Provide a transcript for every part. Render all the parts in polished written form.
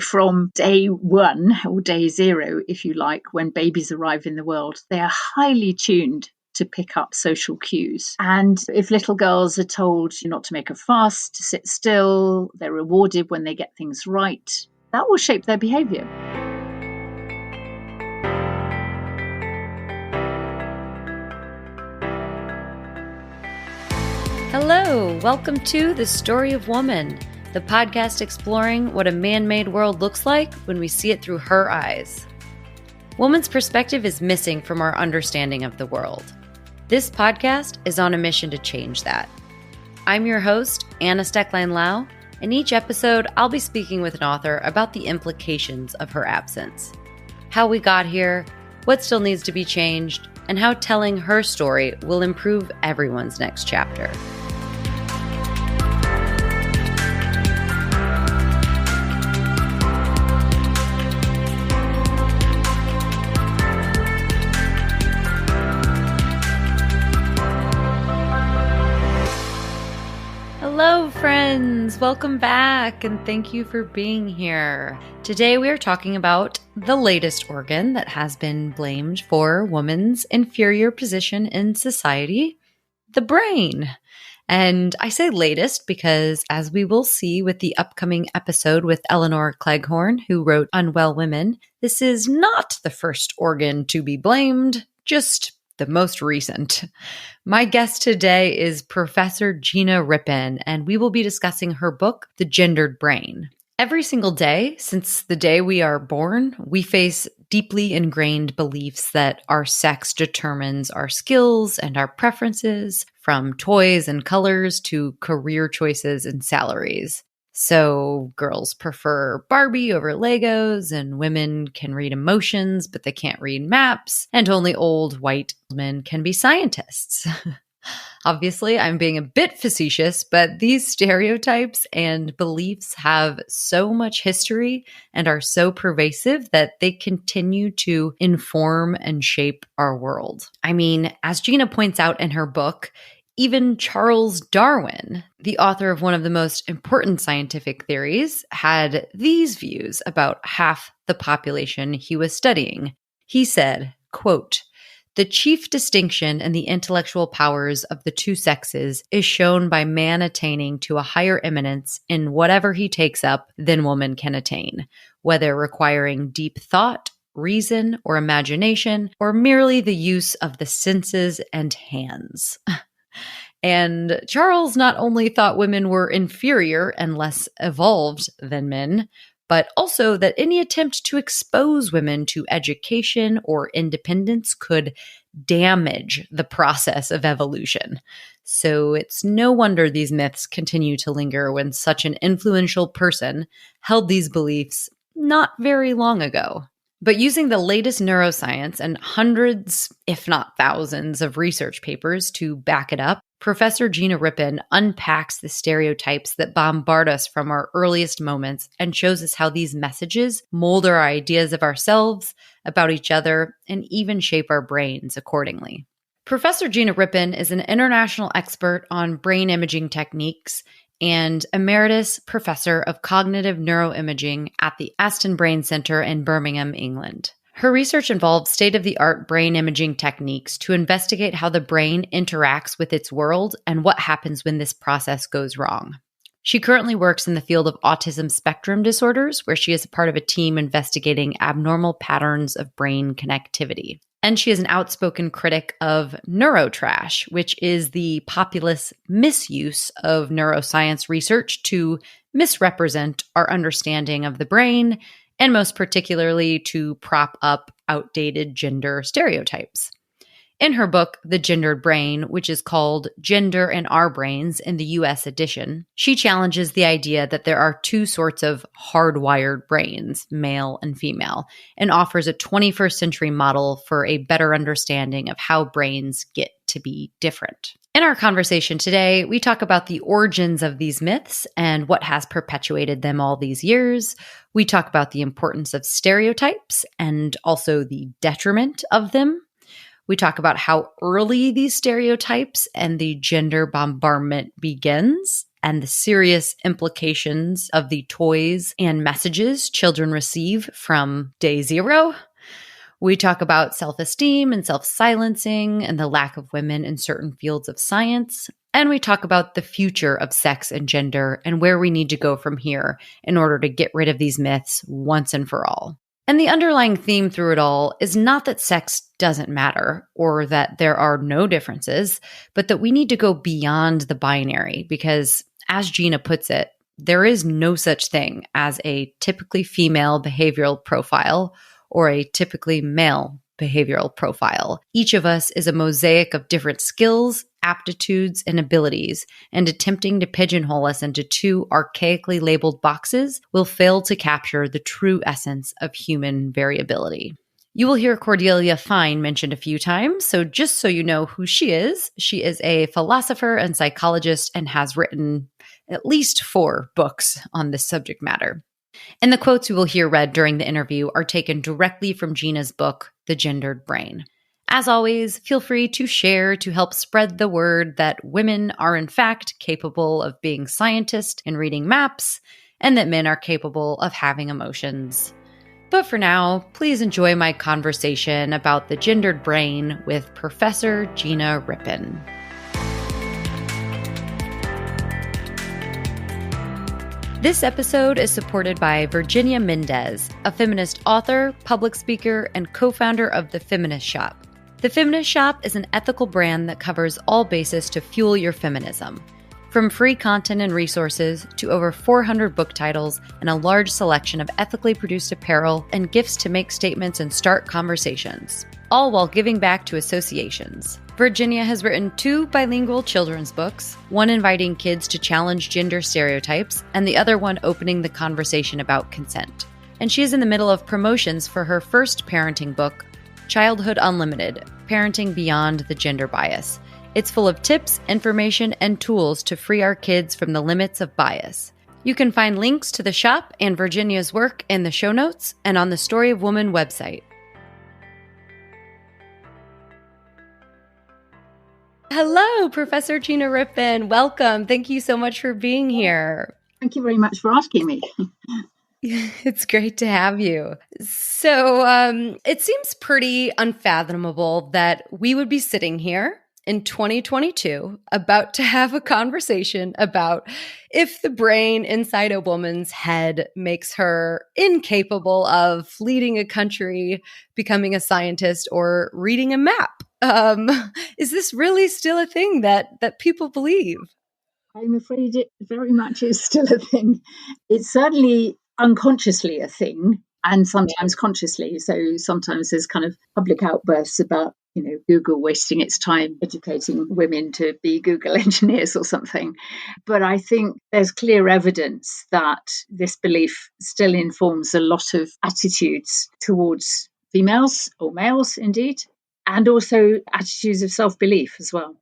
from day one, or day zero, if you like, when babies arrive in the world, they are highly tuned to pick up social cues. And if little girls are told not to make a fuss, to sit still, they're rewarded when they get things right, that will shape their behavior. Hello, welcome to The Story of Woman, the podcast exploring what a man-made world looks like when we see it through her eyes. Woman's perspective is missing from our understanding of the world. This podcast is on a mission to change that. I'm your host, Anna Stecklein-Lau, and each episode I'll be speaking with an author about the implications of her absence. How we got here, what still needs to be changed, and how telling her story will improve everyone's next chapter. Hello, friends. Welcome back, and thank you for being here. Today, we are talking about the latest organ that has been blamed for women's inferior position in society, the brain. And I say latest because, as we will see with the upcoming episode with Eleanor Cleghorn, who wrote Unwell Women, this is not the first organ to be blamed, just the most recent. My guest today is Professor Gina Rippon, and we will be discussing her book, The Gendered Brain. Every single day, since the day we are born, we face deeply ingrained beliefs that our sex determines our skills and our preferences, from toys and colors to career choices and salaries. So girls prefer Barbie over Legos, and women can read emotions, but they can't read maps, and only old white men can be scientists. Obviously, I'm being a bit facetious, but these stereotypes and beliefs have so much history and are so pervasive that they continue to inform and shape our world. I mean, as Gina points out in her book, even Charles Darwin, the author of one of the most important scientific theories, had these views about half the population he was studying. He said, quote, "The chief distinction in the intellectual powers of the two sexes is shown by man attaining to a higher eminence in whatever he takes up than woman can attain, whether requiring deep thought, reason, or imagination, or merely the use of the senses and hands." And Charles not only thought women were inferior and less evolved than men, but also that any attempt to expose women to education or independence could damage the process of evolution. So it's no wonder these myths continue to linger when such an influential person held these beliefs not very long ago. But using the latest neuroscience and hundreds, if not thousands, of research papers to back it up, Professor Gina Rippon unpacks the stereotypes that bombard us from our earliest moments and shows us how these messages mold our ideas of ourselves, about each other, and even shape our brains accordingly. Professor Gina Rippon is an international expert on brain imaging techniques and Emeritus Professor of Cognitive Neuroimaging at the Aston Brain Centre in Birmingham, England. Her research involves state-of-the-art brain imaging techniques to investigate how the brain interacts with its world and what happens when this process goes wrong. She currently works in the field of autism spectrum disorders, where she is a part of a team investigating abnormal patterns of brain connectivity. And she is an outspoken critic of neurotrash, which is the populist misuse of neuroscience research to misrepresent our understanding of the brain, and most particularly to prop up outdated gender stereotypes. In her book, The Gendered Brain, which is called Gender in Our Brains in the US edition, she challenges the idea that there are two sorts of hardwired brains, male and female, and offers a 21st century model for a better understanding of how brains get to be different. In our conversation today, we talk about the origins of these myths and what has perpetuated them all these years. We talk about the importance of stereotypes and also the detriment of them. We talk about how early these stereotypes and the gender bombardment begins and the serious implications of the toys and messages children receive from day zero. We talk about self-esteem and self-silencing and the lack of women in certain fields of science. And we talk about the future of sex and gender and where we need to go from here in order to get rid of these myths once and for all. And the underlying theme through it all is not that sex doesn't matter or that there are no differences, but that we need to go beyond the binary because, as Gina puts it, there is no such thing as a typically female behavioral profile or a typically male behavioral profile. Each of us is a mosaic of different skills, aptitudes, and abilities, and attempting to pigeonhole us into two archaically labeled boxes will fail to capture the true essence of human variability. You will hear Cordelia Fine mentioned a few times, so just so you know who she is a philosopher and psychologist and has written at least 4 books on this subject matter. And the quotes you will hear read during the interview are taken directly from Gina's book, The Gendered Brain. As always, feel free to share to help spread the word that women are in fact capable of being scientists and reading maps, and that men are capable of having emotions. But for now, please enjoy my conversation about the gendered brain with Professor Gina Rippon. This episode is supported by Virginia Mendez, a feminist author, public speaker, and co-founder of The Feminist Shop. The Feminist Shop is an ethical brand that covers all bases to fuel your feminism. From free content and resources to over 400 book titles and a large selection of ethically produced apparel and gifts to make statements and start conversations, all while giving back to associations. Virginia has written 2 bilingual children's books, one inviting kids to challenge gender stereotypes, and the other one opening the conversation about consent. And she is in the middle of promotions for her first parenting book, Childhood Unlimited: Parenting Beyond the Gender Bias. It's full of tips, information, and tools to free our kids from the limits of bias. You can find links to the shop and Virginia's work in the show notes and on the Story of Woman website. Hello, Professor Gina Rippon. Welcome. Thank you so much for being here. Thank you very much for asking me. It's great to have you. So it seems pretty unfathomable that we would be sitting here in 2022 about to have a conversation about if the brain inside a woman's head makes her incapable of leading a country, becoming a scientist, or reading a map. Is this really still a thing that people believe? I'm afraid it very much is still a thing. It's certainly unconsciously a thing, and sometimes consciously. So sometimes there's kind of public outbursts about, Google wasting its time educating women to be Google engineers or something. But I think there's clear evidence that this belief still informs a lot of attitudes towards females or males, indeed, and also attitudes of self-belief as well.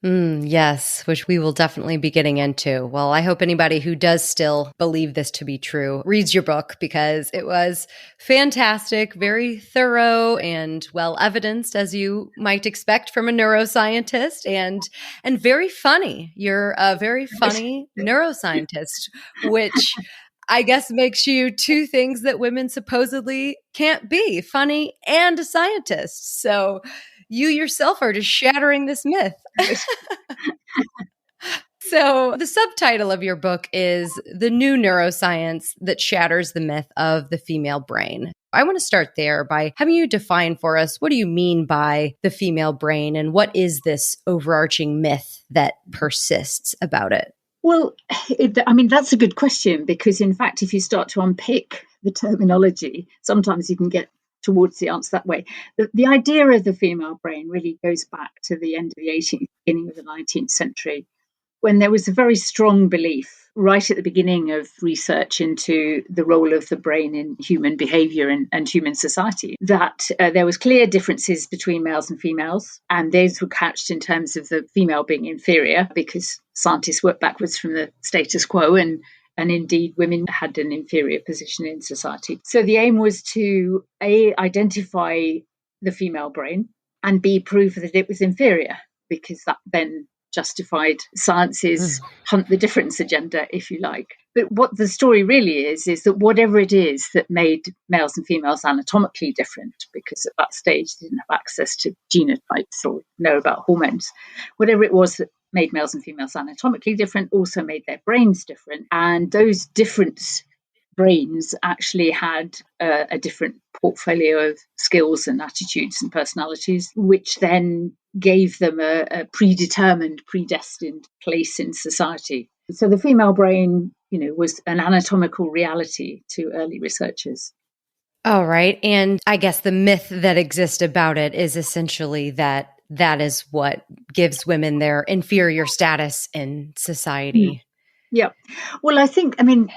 Yes, which we will definitely be getting into. Well, I hope anybody who does still believe this to be true reads your book because it was fantastic, very thorough, and well evidenced, as you might expect from a neuroscientist, and very funny. You're a very funny neuroscientist, which I guess makes you 2 things that women supposedly can't be: funny and a scientist. So you yourself are just shattering this myth. So the subtitle of your book is The New Neuroscience That Shatters the Myth of the Female Brain. I want to start there by having you define for us, what do you mean by the female brain, and what is this overarching myth that persists about it? Well, that's a good question, because in fact, if you start to unpick the terminology, sometimes you can get towards the answer that way. The idea of the female brain really goes back to the end of the 18th, beginning of the 19th century, when there was a very strong belief right at the beginning of research into the role of the brain in human behavior and human society, that there was clear differences between males and females, and those were couched in terms of the female being inferior because scientists worked backwards from the status quo, and indeed women had an inferior position in society. So the aim was to A, identify the female brain, and B, prove that it was inferior, because that then justified science's hunt the difference agenda, if you like. But what the story really is that whatever it is that made males and females anatomically different, because at that stage they didn't have access to genotypes or know about hormones, whatever it was that made males and females anatomically different also made their brains different. And those different brains actually had a different portfolio of skills and attitudes and personalities, which then gave them a predetermined, predestined place in society. So the female brain, was an anatomical reality to early researchers. All right. And I guess the myth that exists about it is essentially that is what gives women their inferior status in society. Yeah. Well,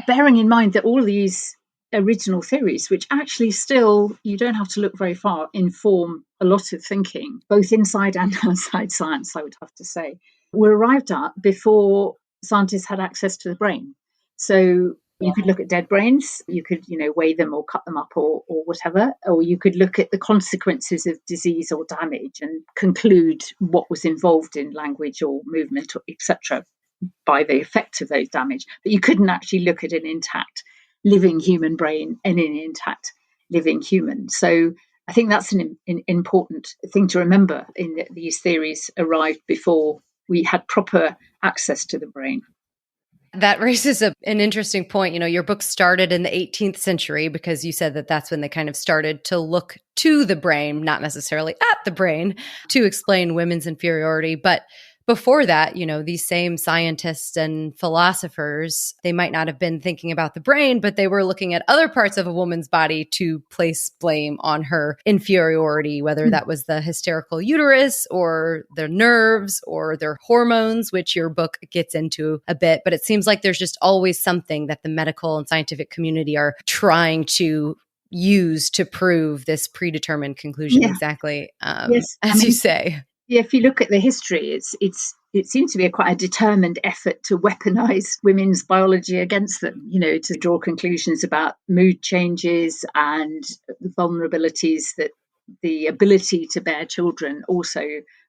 bearing in mind that all these original theories, which actually still, you don't have to look very far, inform a lot of thinking, both inside and outside science, I would have to say, were arrived at before scientists had access to the brain. So you could look at dead brains, you could, weigh them or cut them up or whatever, or you could look at the consequences of disease or damage and conclude what was involved in language or movement, or etc., by the effect of those damage. But you couldn't actually look at an intact living human brain and an intact living human. So I think that's an important thing to remember, in that these theories arrived before we had proper access to the brain. That raises an interesting point. Your book started in the 18th century because you said that that's when they kind of started to look to the brain, not necessarily at the brain, to explain women's inferiority. But before that, these same scientists and philosophers, they might not have been thinking about the brain, but they were looking at other parts of a woman's body to place blame on her inferiority, whether that was the hysterical uterus or their nerves or their hormones, which your book gets into a bit. But it seems like there's just always something that the medical and scientific community are trying to use to prove this predetermined conclusion. Exactly. Yes. As you say. Yeah, if you look at the history, it seems to be quite a determined effort to weaponize women's biology against them, to draw conclusions about mood changes and the vulnerabilities that the ability to bear children also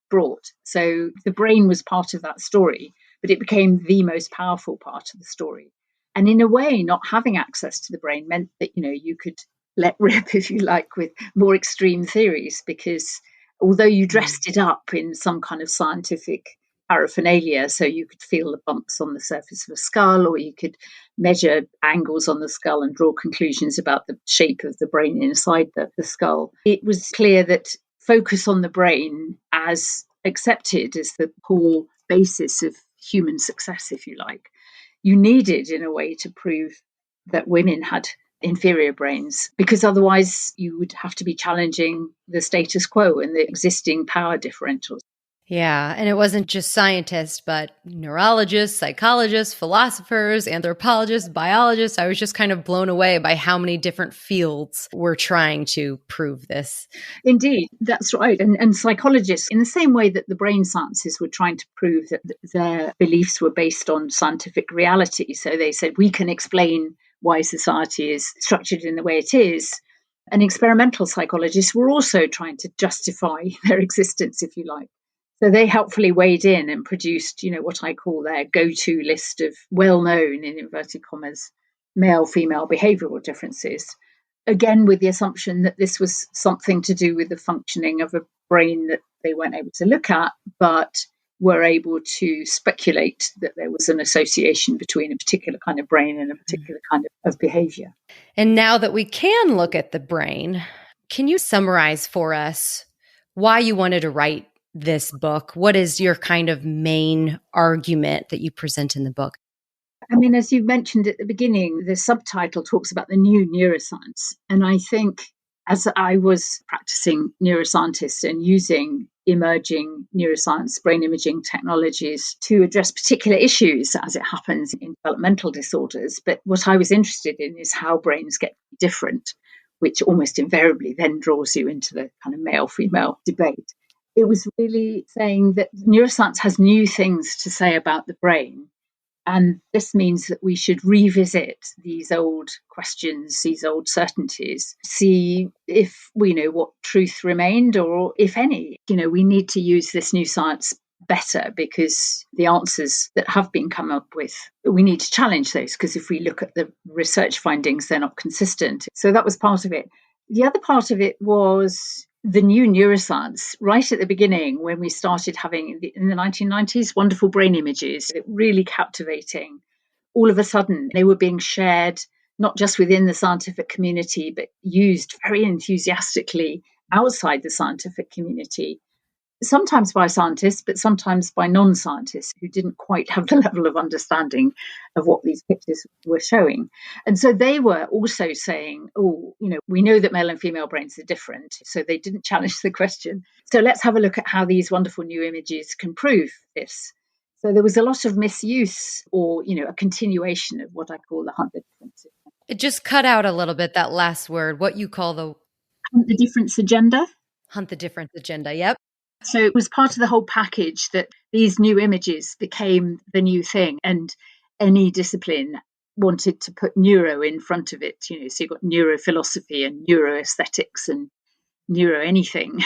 brought. So the brain was part of that story, but it became the most powerful part of the story. And in a way, not having access to the brain meant that, you could let rip, if you like, with more extreme theories, because although you dressed it up in some kind of scientific paraphernalia, so you could feel the bumps on the surface of a skull, or you could measure angles on the skull and draw conclusions about the shape of the brain inside the skull, it was clear that focus on the brain, as accepted as the core basis of human success, if you like, you needed, in a way, to prove that women had inferior brains, because otherwise you would have to be challenging the status quo and the existing power differentials. Yeah. And it wasn't just scientists, but neurologists, psychologists, philosophers, anthropologists, biologists. I was just kind of blown away by how many different fields were trying to prove this. Indeed, that's right. And psychologists, in the same way that the brain sciences were trying to prove that their beliefs were based on scientific reality. So they said, we can explain why society is structured in the way it is. And experimental psychologists were also trying to justify their existence, if you like. So they helpfully weighed in and produced, what I call their go-to list of well-known, in inverted commas, male-female behavioral differences. Again, with the assumption that this was something to do with the functioning of a brain that they weren't able to look at, but were able to speculate that there was an association between a particular kind of brain and a particular kind of behavior. And now that we can look at the brain, can you summarize for us why you wanted to write this book? What is your kind of main argument that you present in the book? As you mentioned at the beginning, the subtitle talks about the new neuroscience. And I think, as I was practicing neuroscientist and using emerging neuroscience brain imaging technologies to address particular issues, as it happens in developmental disorders, but what I was interested in is how brains get different, which almost invariably then draws you into the kind of male-female debate. It was really saying that neuroscience has new things to say about the brain. And this means that we should revisit these old questions, these old certainties, see if we know what truth remained or if any. We need to use this new science better, because the answers that have been come up with, we need to challenge those, because if we look at the research findings, they're not consistent. So that was part of it. The other part of it was the new neuroscience. Right at the beginning, when we started having, in the 1990s, wonderful brain images, really captivating, all of a sudden they were being shared not just within the scientific community, but used very enthusiastically outside the scientific community, sometimes by scientists, but sometimes by non-scientists who didn't quite have the level of understanding of what these pictures were showing. And so they were also saying, oh, we know that male and female brains are different. So they didn't challenge the question. So let's have a look at how these wonderful new images can prove this. So there was a lot of misuse, or, a continuation of what I call the hunt the difference. It just cut out a little bit, that last word, what you call the hunt the difference agenda. Hunt the difference agenda. Yep. So it was part of the whole package that these new images became the new thing, and any discipline wanted to put neuro in front of it. So you've got neurophilosophy and neuroaesthetics and neuro anything.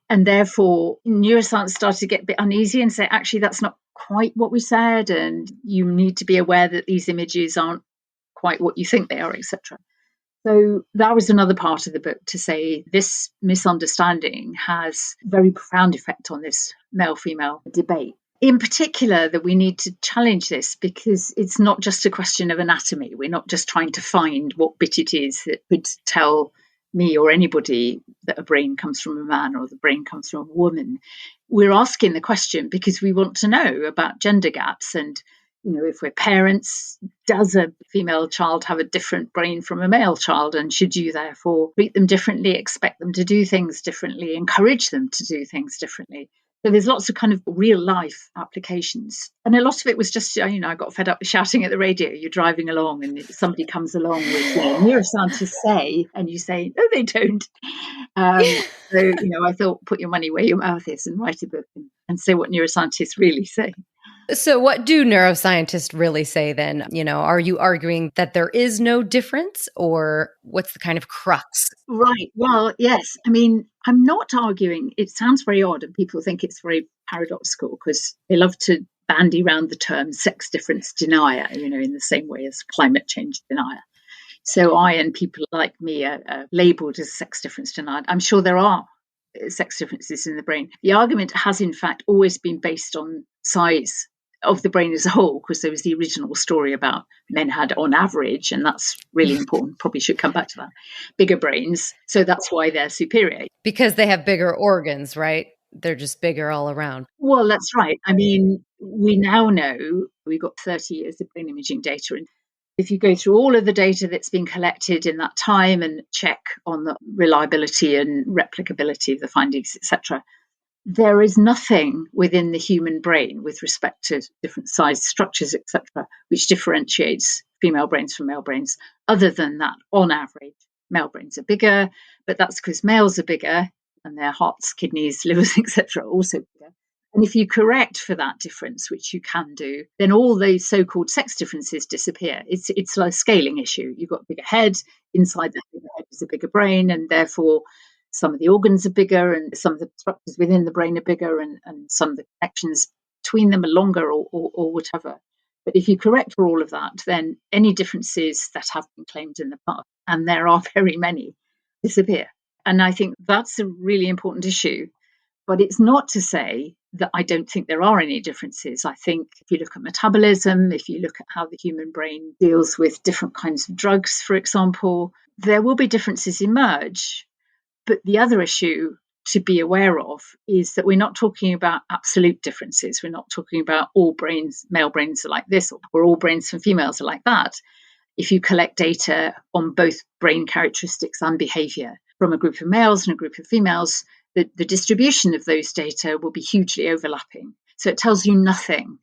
And therefore, neuroscience started to get a bit uneasy and say, actually, that's not quite what we said. And you need to be aware that these images aren't quite what you think they are, etc. So that was another part of the book, to say this misunderstanding has very profound effect on this male-female debate. In particular, that we need to challenge this, because it's not just a question of anatomy. We're not just trying to find what bit it is that would tell me or anybody that a brain comes from a man or the brain comes from a woman. We're asking the question because we want to know about gender gaps, and if we're parents, does a female child have a different brain from a male child? And should you therefore treat them differently, expect them to do things differently, encourage them to do things differently? So there's lots of kind of real life applications. And a lot of it was just, I got fed up with shouting at the radio. You're driving along and somebody comes along with, neuroscientists say, and you say, no, they don't. So, I thought, put your money where your mouth is and write a book and say what neuroscientists really say. So what do neuroscientists really say then? Are you arguing that there is no difference, or what's the kind of crux? Right. Well, yes. I'm not arguing. It sounds very odd, and people think it's very paradoxical because they love to bandy around the term sex difference denier, in the same way as climate change denier. So I and people like me are labeled as sex difference denier. I'm sure there are sex differences in the brain. The argument has, in fact, always been based on size of the brain as a whole, because there was the original story about men had, on average, and that's really important, probably should come back to that, bigger brains. So that's why they're superior. Because they have bigger organs, right? They're just bigger all around. Well, that's right. We now know, we've got 30 years of brain imaging data, and if you go through all of the data that's been collected in that time and check on the reliability and replicability of the findings, etc., there is nothing within the human brain with respect to different size structures, etc., which differentiates female brains from male brains, other than that, on average, male brains are bigger, but that's because males are bigger and their hearts, kidneys, livers, etc., are also bigger. And if you correct for that difference, which you can do, then all those so-called sex differences disappear. It's like a scaling issue. You've got a bigger head, inside that bigger head is a bigger brain, and therefore some of the organs are bigger and some of the structures within the brain are bigger, and some of the connections between them are longer, or whatever. But if you correct for all of that, then any differences that have been claimed in the past, and there are very many, disappear. And I think that's a really important issue. But it's not to say that I don't think there are any differences. I think if you look at metabolism, if you look at how the human brain deals with different kinds of drugs, for example, there will be differences emerge. But the other issue to be aware of is that we're not talking about absolute differences. We're not talking about all brains, male brains are like this, or all brains from females are like that. If you collect data on both brain characteristics and behavior from a group of males and a group of females, the distribution of those data will be hugely overlapping. So it tells you nothing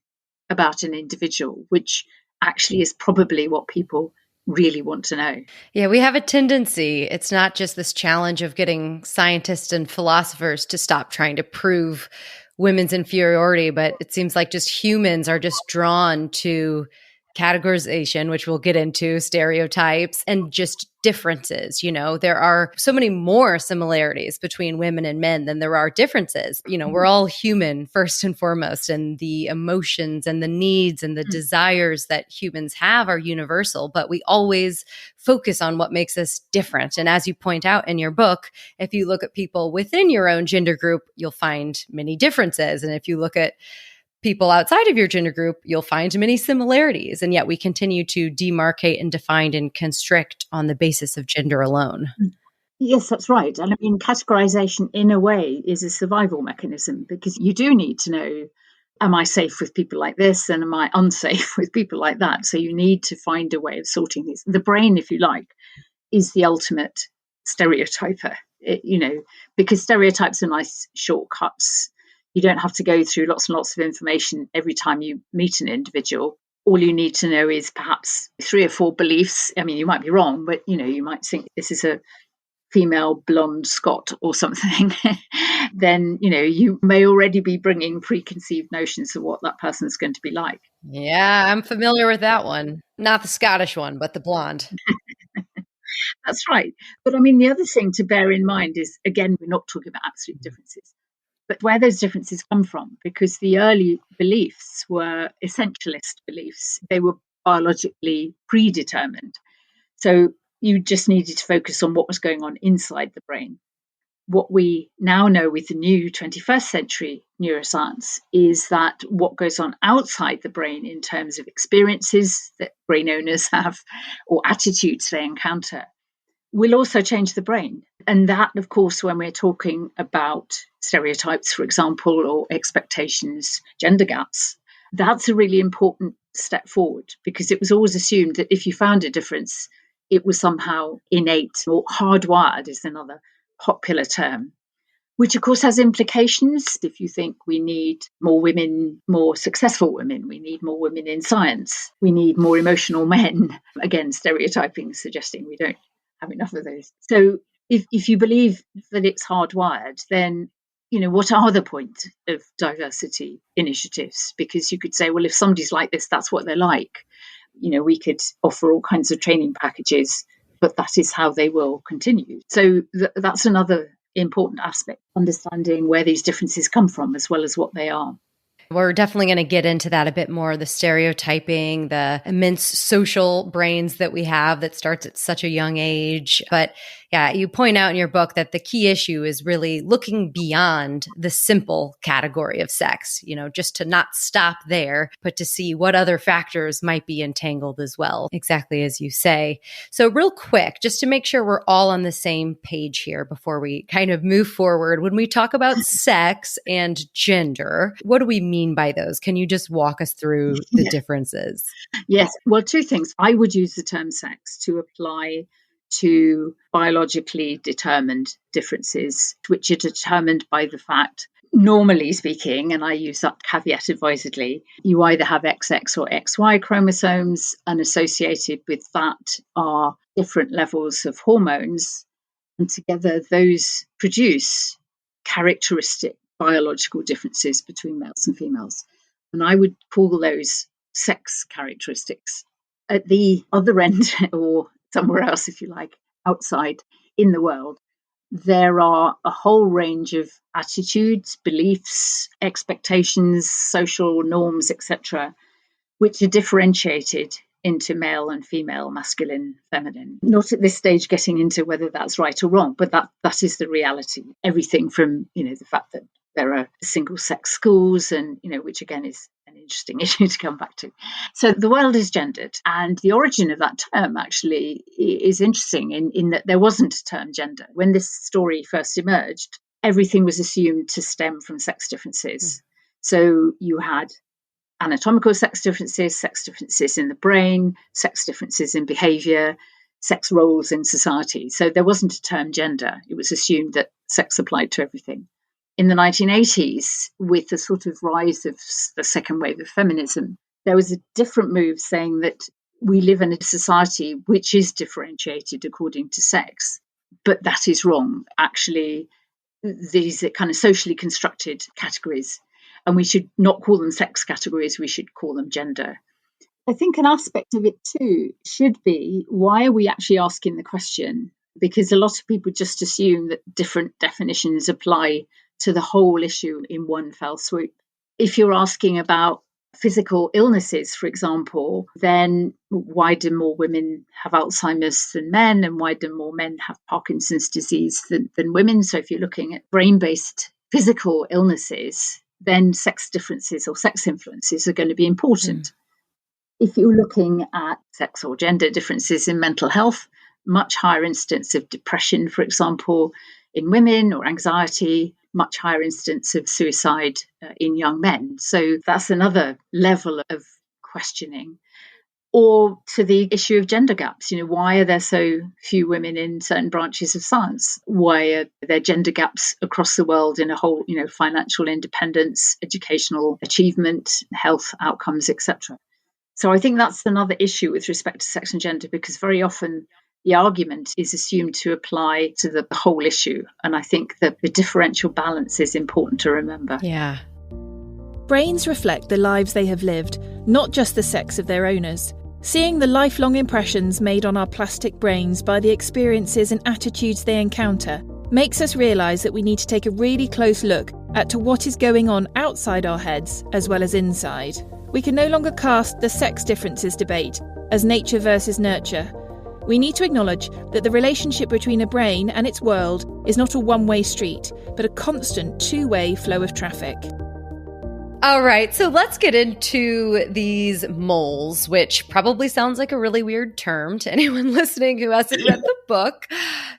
about an individual, which actually is probably what people really want to know. Yeah, we have a tendency. It's not just this challenge of getting scientists and philosophers to stop trying to prove women's inferiority, but it seems like just humans are just drawn to categorization, which we'll get into, stereotypes, and just differences. There are so many more similarities between women and men than there are differences. We're all human first and foremost, and the emotions and the needs and the desires that humans have are universal, but we always focus on what makes us different. And as you point out in your book, if you look at people within your own gender group, you'll find many differences. And if you look at people outside of your gender group, you'll find many similarities. And yet we continue to demarcate and define and constrict on the basis of gender alone. Yes, that's right. And I mean, categorization in a way is a survival mechanism, because you do need to know, am I safe with people like this? And am I unsafe with people like that? So you need to find a way of sorting these. The brain, if you like, is the ultimate stereotyper, because stereotypes are nice shortcuts. You don't have to go through lots and lots of information every time you meet an individual. All you need to know is perhaps 3 or 4 beliefs. I mean, you might be wrong, but, you might think this is a female blonde Scot or something. Then, you may already be bringing preconceived notions of what that person is going to be like. Yeah, I'm familiar with that one. Not the Scottish one, but the blonde. That's right. But I mean, the other thing to bear in mind is, again, we're not talking about absolute differences, but where those differences come from, because the early beliefs were essentialist beliefs. They were biologically predetermined. So you just needed to focus on what was going on inside the brain. What we now know with the new 21st century neuroscience is that what goes on outside the brain in terms of experiences that brain owners have or attitudes they encounter will also change the brain. And that, of course, when we're talking about stereotypes, for example, or expectations, gender gaps, that's a really important step forward, because it was always assumed that if you found a difference, it was somehow innate, or hardwired is another popular term, which of course has implications. If you think we need more women, more successful women, we need more women in science, we need more emotional men, again, stereotyping suggesting we don't have enough of those. So if you believe that it's hardwired, then, what are the point of diversity initiatives? Because you could say, well, if somebody's like this, that's what they're like. We could offer all kinds of training packages, but that is how they will continue. So that's another important aspect, understanding where these differences come from as well as what they are. We're definitely going to get into that a bit more, the stereotyping, the immense social brains that we have that starts at such a young age. But yeah, you point out in your book that the key issue is really looking beyond the simple category of sex, just to not stop there, but to see what other factors might be entangled as well, exactly as you say. So real quick, just to make sure we're all on the same page here before we kind of move forward, when we talk about sex and gender, what do we mean by those? Can you just walk us through the differences? Yes. Well, 2 things. I would use the term sex to apply to biologically determined differences, which are determined by the fact, normally speaking, and I use that caveat advisedly, you either have XX or XY chromosomes, and associated with that are different levels of hormones, and together those produce characteristic biological differences between males and females. And I would call those sex characteristics. At the other end, or somewhere else, if you like, outside in the world, there are a whole range of attitudes, beliefs, expectations, social norms, etc., which are differentiated into male and female, masculine, feminine. Not at this stage getting into whether that's right or wrong, but that is the reality. Everything from, the fact that there are single-sex schools, and which again is an interesting issue to come back to. So the world is gendered, and the origin of that term actually is interesting in that there wasn't a term gender. When this story first emerged, everything was assumed to stem from sex differences. So you had anatomical sex differences in the brain, sex differences in behavior, sex roles in society. So there wasn't a term gender. It was assumed that sex applied to everything. In the 1980s, with the sort of rise of the second wave of feminism, there was a different move saying that we live in a society which is differentiated according to sex, but that is wrong. Actually, these are kind of socially constructed categories, and we should not call them sex categories, we should call them gender. I think an aspect of it too should be, why are we actually asking the question? Because a lot of people just assume that different definitions apply to the whole issue in one fell swoop. If you're asking about physical illnesses, for example, then why do more women have Alzheimer's than men? And why do more men have Parkinson's disease than women? So if you're looking at brain-based physical illnesses, then sex differences or sex influences are going to be important. If you're looking at sex or gender differences in mental health, much higher incidence of depression, for example, in women, or anxiety, much higher incidence of suicide in young men. So that's another level of questioning. Or to the issue of gender gaps, why are there so few women in certain branches of science? Why are there gender gaps across the world in a whole, financial independence, educational achievement, health outcomes, etc.? So I think that's another issue with respect to sex and gender, because very often the argument is assumed to apply to the whole issue. And I think that the differential balance is important to remember. Yeah. Brains reflect the lives they have lived, not just the sex of their owners. Seeing the lifelong impressions made on our plastic brains by the experiences and attitudes they encounter makes us realise that we need to take a really close look at to what is going on outside our heads as well as inside. We can no longer cast the sex differences debate as nature versus nurture. We need to acknowledge that the relationship between a brain and its world is not a one-way street, but a constant two-way flow of traffic. All right, so let's get into these moles, which probably sounds like a really weird term to anyone listening who hasn't read the book.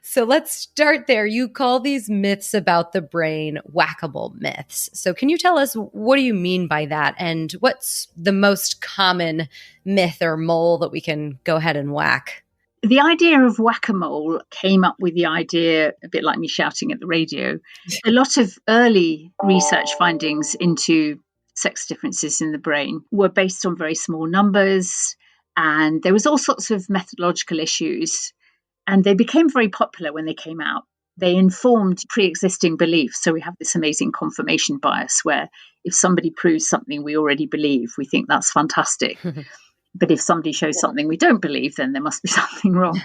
So let's start there. You call these myths about the brain whack-a-mole myths. So can you tell us, what do you mean by that? And what's the most common myth or mole that we can go ahead and whack? The idea of whack-a-mole came up with the idea, a bit like me shouting at the radio. A lot of early research findings into sex differences in the brain were based on very small numbers, and there was all sorts of methodological issues, and they became very popular when they came out. They informed pre-existing beliefs. So we have this amazing confirmation bias where if somebody proves something we already believe, we think that's fantastic. But if somebody shows something we don't believe, then there must be something wrong.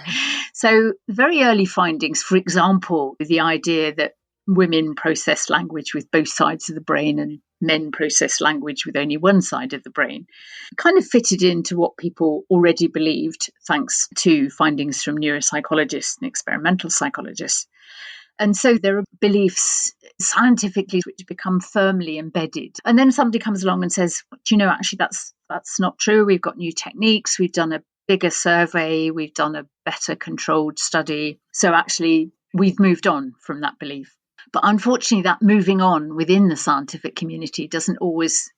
So very early findings, for example, the idea that women process language with both sides of the brain and men process language with only one side of the brain, kind of fitted into what people already believed, thanks to findings from neuropsychologists and experimental psychologists. And so there are beliefs scientifically which become firmly embedded. And then somebody comes along and says, actually, that's not true. We've got new techniques. We've done a bigger survey. We've done a better controlled study. So actually, we've moved on from that belief. But unfortunately, that moving on within the scientific community doesn't always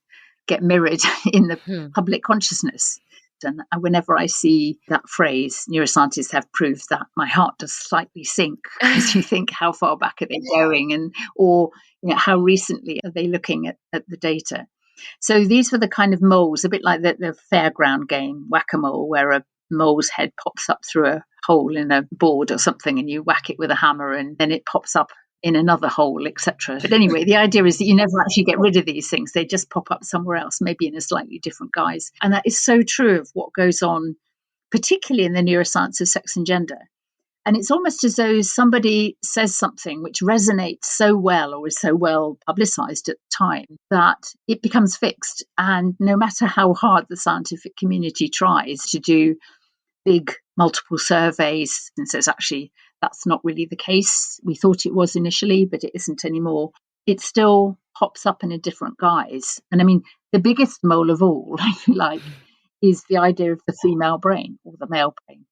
get mirrored in the public consciousness. And whenever I see that phrase, neuroscientists have proved that, my heart does slightly sink, because you think, how far back are they going? Or how recently are they looking at the data? So these were the kind of moles, a bit like the fairground game, whack-a-mole, where a mole's head pops up through a hole in a board or something, and you whack it with a hammer, and then it pops up in another hole, etc. But anyway, the idea is that you never actually get rid of these things. They just pop up somewhere else, maybe in a slightly different guise. And that is so true of what goes on, particularly in the neuroscience of sex and gender. And it's almost as though somebody says something which resonates so well or is so well publicized at the time that it becomes fixed. And no matter how hard the scientific community tries to do big multiple surveys and says, actually, that's not really the case. We thought it was initially, but it isn't anymore. It still pops up in a different guise. And I mean, the biggest mole of all, if you like, is the idea of the female brain or the male brain.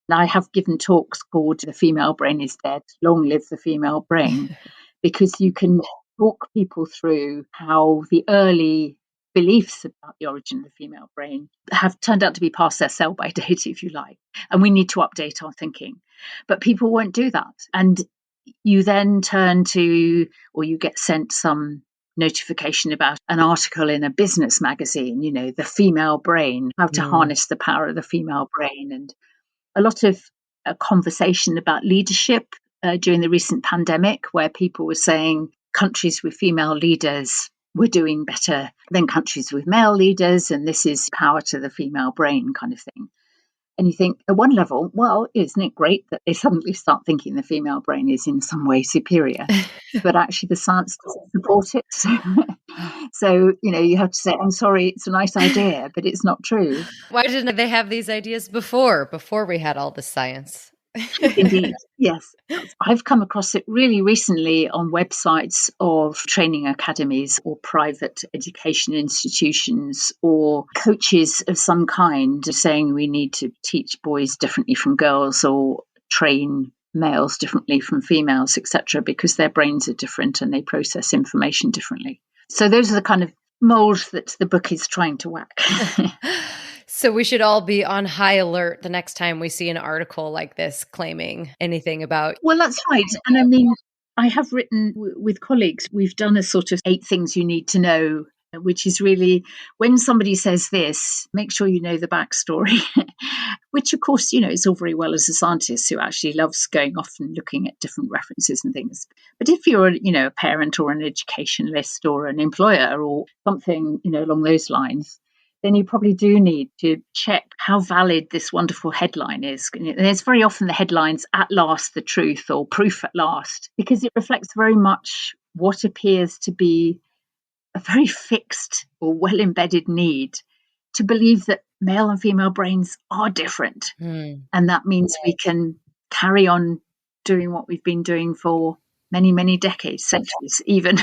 And I have given talks called The Female Brain is Dead, Long Live the Female Brain, because you can talk people through how the early beliefs about the origin of the female brain have turned out to be past their sell-by date, if you like. And we need to update our thinking. But people won't do that. And you then turn to, or you get sent some notification about an article in a business magazine, the female brain, how to harness the power of the female brain. And a lot of conversation about leadership during the recent pandemic, where people were saying countries with female leaders we're doing better than countries with male leaders, and this is power to the female brain kind of thing. And you think, at one level, well, isn't it great that they suddenly start thinking the female brain is in some way superior? But actually, the science doesn't support it. So, you have to say, I'm sorry, it's a nice idea, but it's not true. Why didn't they have these ideas before we had all this science? Indeed, yes. I've come across it really recently on websites of training academies or private education institutions or coaches of some kind saying we need to teach boys differently from girls or train males differently from females, etc., because their brains are different and they process information differently. So those are the kind of molds that the book is trying to whack. So we should all be on high alert the next time we see an article like this claiming anything about... Well, that's right. And I mean, I have written with colleagues, we've done a sort of 8 things you need to know, which is really when somebody says this, make sure you know the backstory, which of course, is all very well as a scientist who actually loves going off and looking at different references and things. But if you're, a parent or an educationalist or an employer or something, along those lines, then you probably do need to check how valid this wonderful headline is. And it's very often the headlines, "At last the truth" or "Proof at last," because it reflects very much what appears to be a very fixed or well-embedded need to believe that male and female brains are different. And that means we can carry on doing what we've been doing for many, many decades, centuries even.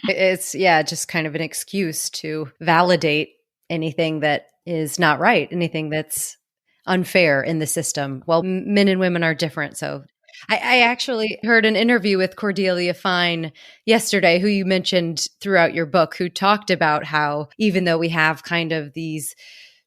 It's, just kind of an excuse to validate anything that is not right, anything that's unfair in the system. Well, men and women are different. So I actually heard an interview with Cordelia Fine yesterday, who you mentioned throughout your book, who talked about how even though we have kind of these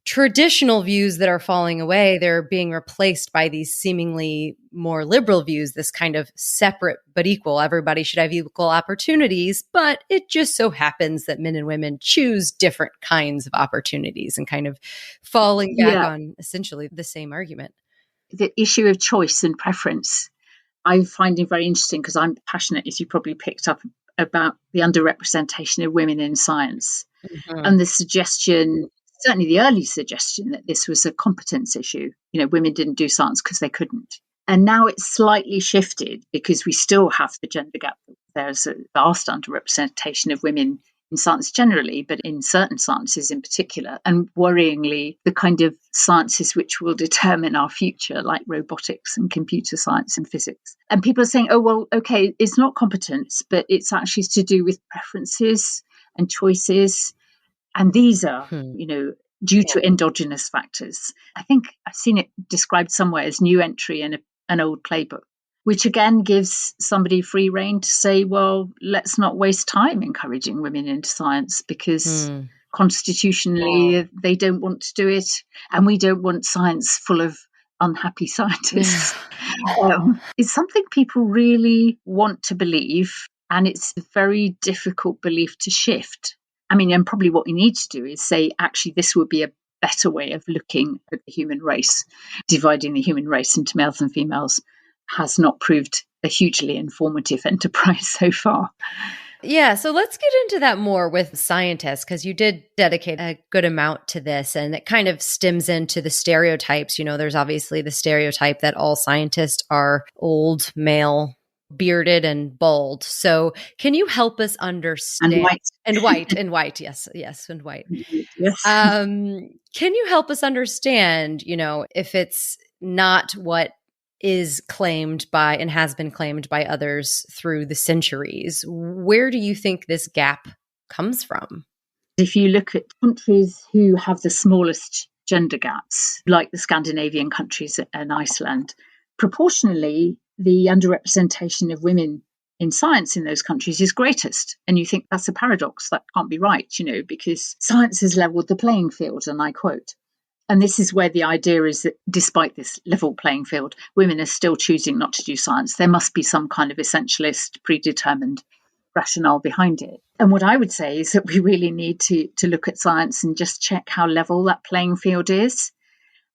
traditional views that are falling away, they're being replaced by these seemingly more liberal views, this kind of separate but equal. Everybody should have equal opportunities, but it just so happens that men and women choose different kinds of opportunities, and kind of falling back on essentially the same argument. The issue of choice and preference, I find it very interesting because I'm passionate, as you probably picked up, about the underrepresentation of women in science. And the suggestion, certainly the early suggestion, that this was a competence issue. Women didn't do science because they couldn't. And now it's slightly shifted because we still have the gender gap. There's a vast underrepresentation of women in science generally, but in certain sciences in particular. And worryingly, the kind of sciences which will determine our future, like robotics and computer science and physics. And people are saying, oh, well, okay, it's not competence, but it's actually to do with preferences and choices. And these are, due to endogenous factors. I think I've seen it described somewhere as new entry in an old playbook, which again gives somebody free rein to say, well, let's not waste time encouraging women into science because constitutionally they don't want to do it. And we don't want science full of unhappy scientists. It's something people really want to believe, and it's a very difficult belief to shift. I mean, and probably what we need to do is say, actually, this would be a better way of looking at the human race. Dividing the human race into males and females has not proved a hugely informative enterprise so far. Yeah, so let's get into that more with scientists, because you did dedicate a good amount to this, and it kind of stems into the stereotypes. There's obviously the stereotype that all scientists are old, male, bearded, and bald. So can you help us understand— And white. And white, yes, and white. Yes. Can you help us understand, if it's not what is claimed by and has been claimed by others through the centuries, where do you think this gap comes from? If you look at countries who have the smallest gender gaps, like the Scandinavian countries and Iceland, proportionally, the underrepresentation of women in science in those countries is greatest. And you think that's a paradox. That can't be right, because science has leveled the playing field, and I quote. And this is where the idea is that despite this level playing field, women are still choosing not to do science. There must be some kind of essentialist, predetermined rationale behind it. And what I would say is that we really need to look at science and just check how level that playing field is.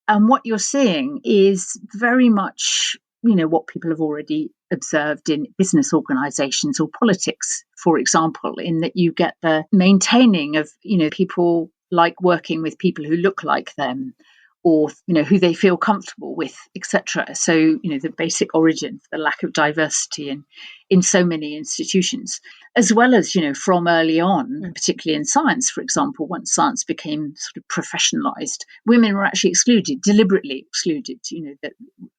And what you're seeing is very much what people have already observed in business organizations or politics, for example, in that you get the maintaining of, people like working with people who look like them, or, who they feel comfortable with, etc. So, the basic origin for the lack of diversity in so many institutions, as well as, from early on, particularly in science, for example, once science became sort of professionalized, women were actually excluded, deliberately excluded, that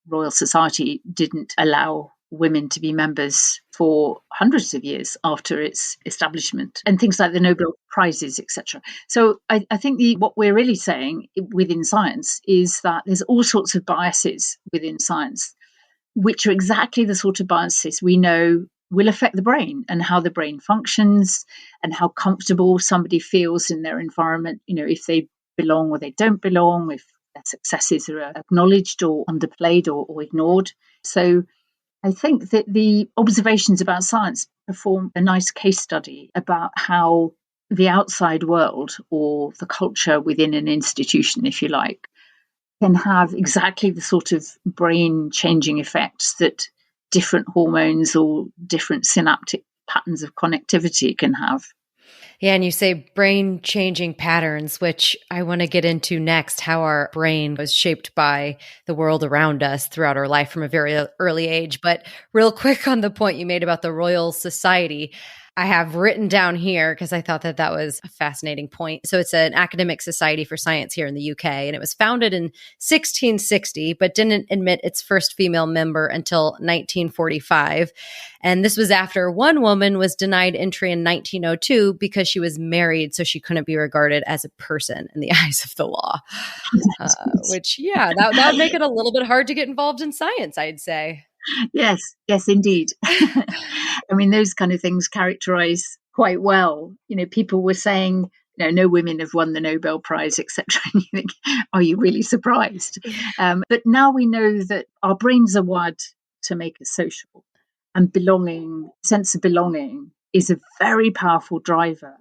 Royal Society didn't allow women to be members for hundreds of years after its establishment, and things like the Nobel Prizes, etc. So I think what we're really saying within science is that there's all sorts of biases within science, which are exactly the sort of biases we know will affect the brain and how the brain functions and how comfortable somebody feels in their environment, if they belong or they don't belong, if their successes are acknowledged or underplayed or ignored. So I think that the observations about science perform a nice case study about how the outside world, or the culture within an institution, if you like, can have exactly the sort of brain-changing effects that different hormones or different synaptic patterns of connectivity can have. Yeah, and you say brain-changing patterns, which I want to get into next, how our brain was shaped by the world around us throughout our life from a very early age. But real quick on the point you made about the Royal Society, I have written down here because I thought that was a fascinating point. So it's an academic society for science here in the UK, and it was founded in 1660, but didn't admit its first female member until 1945. And this was after one woman was denied entry in 1902 because she was married, so she couldn't be regarded as a person in the eyes of the law. Which, that would make it a little bit hard to get involved in science, I'd say. Yes, indeed. I mean, those kind of things characterize quite well. People were saying, no women have won the Nobel Prize, etc. And you think, are you really surprised? But now we know that our brains are wired to make us social, and sense of belonging is a very powerful driver,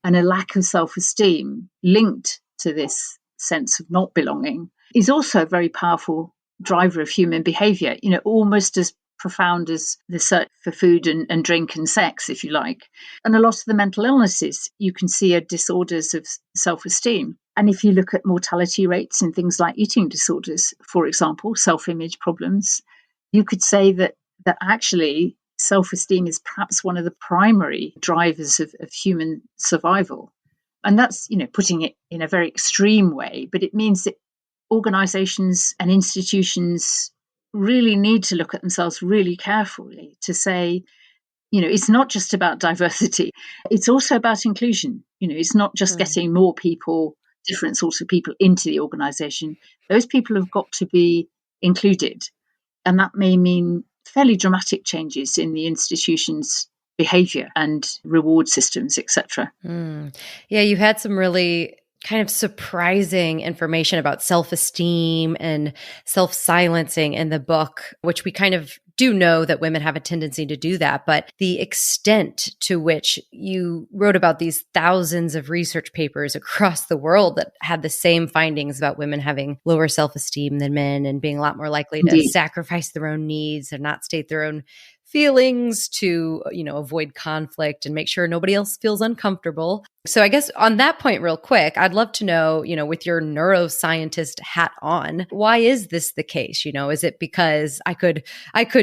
and a lack of self-esteem linked to this sense of not belonging is also a very powerful driver of human behavior, almost as profound as the search for food and drink and sex, if you like. And a lot of the mental illnesses you can see are disorders of self-esteem. And if you look at mortality rates in things like eating disorders, for example, self-image problems, you could say that actually self-esteem is perhaps one of the primary drivers of human survival. And that's, putting it in a very extreme way, but it means that organizations and institutions really need to look at themselves really carefully to say, it's not just about diversity, it's also about inclusion. It's not just getting more people, different sorts of people into the organization. Those people have got to be included. And that may mean fairly dramatic changes in the institution's behavior and reward systems, etc. Yeah, you had some really kind of surprising information about self-esteem and self-silencing in the book, which we kind of do know that women have a tendency to do that. But the extent to which you wrote about these thousands of research papers across the world that had the same findings about women having lower self-esteem than men and being a lot more likely to sacrifice their own needs and not state their own feelings to, avoid conflict and make sure nobody else feels uncomfortable. So I guess on that point, real quick, I'd love to know, with your neuroscientist hat on, why is this the case? Is it because I could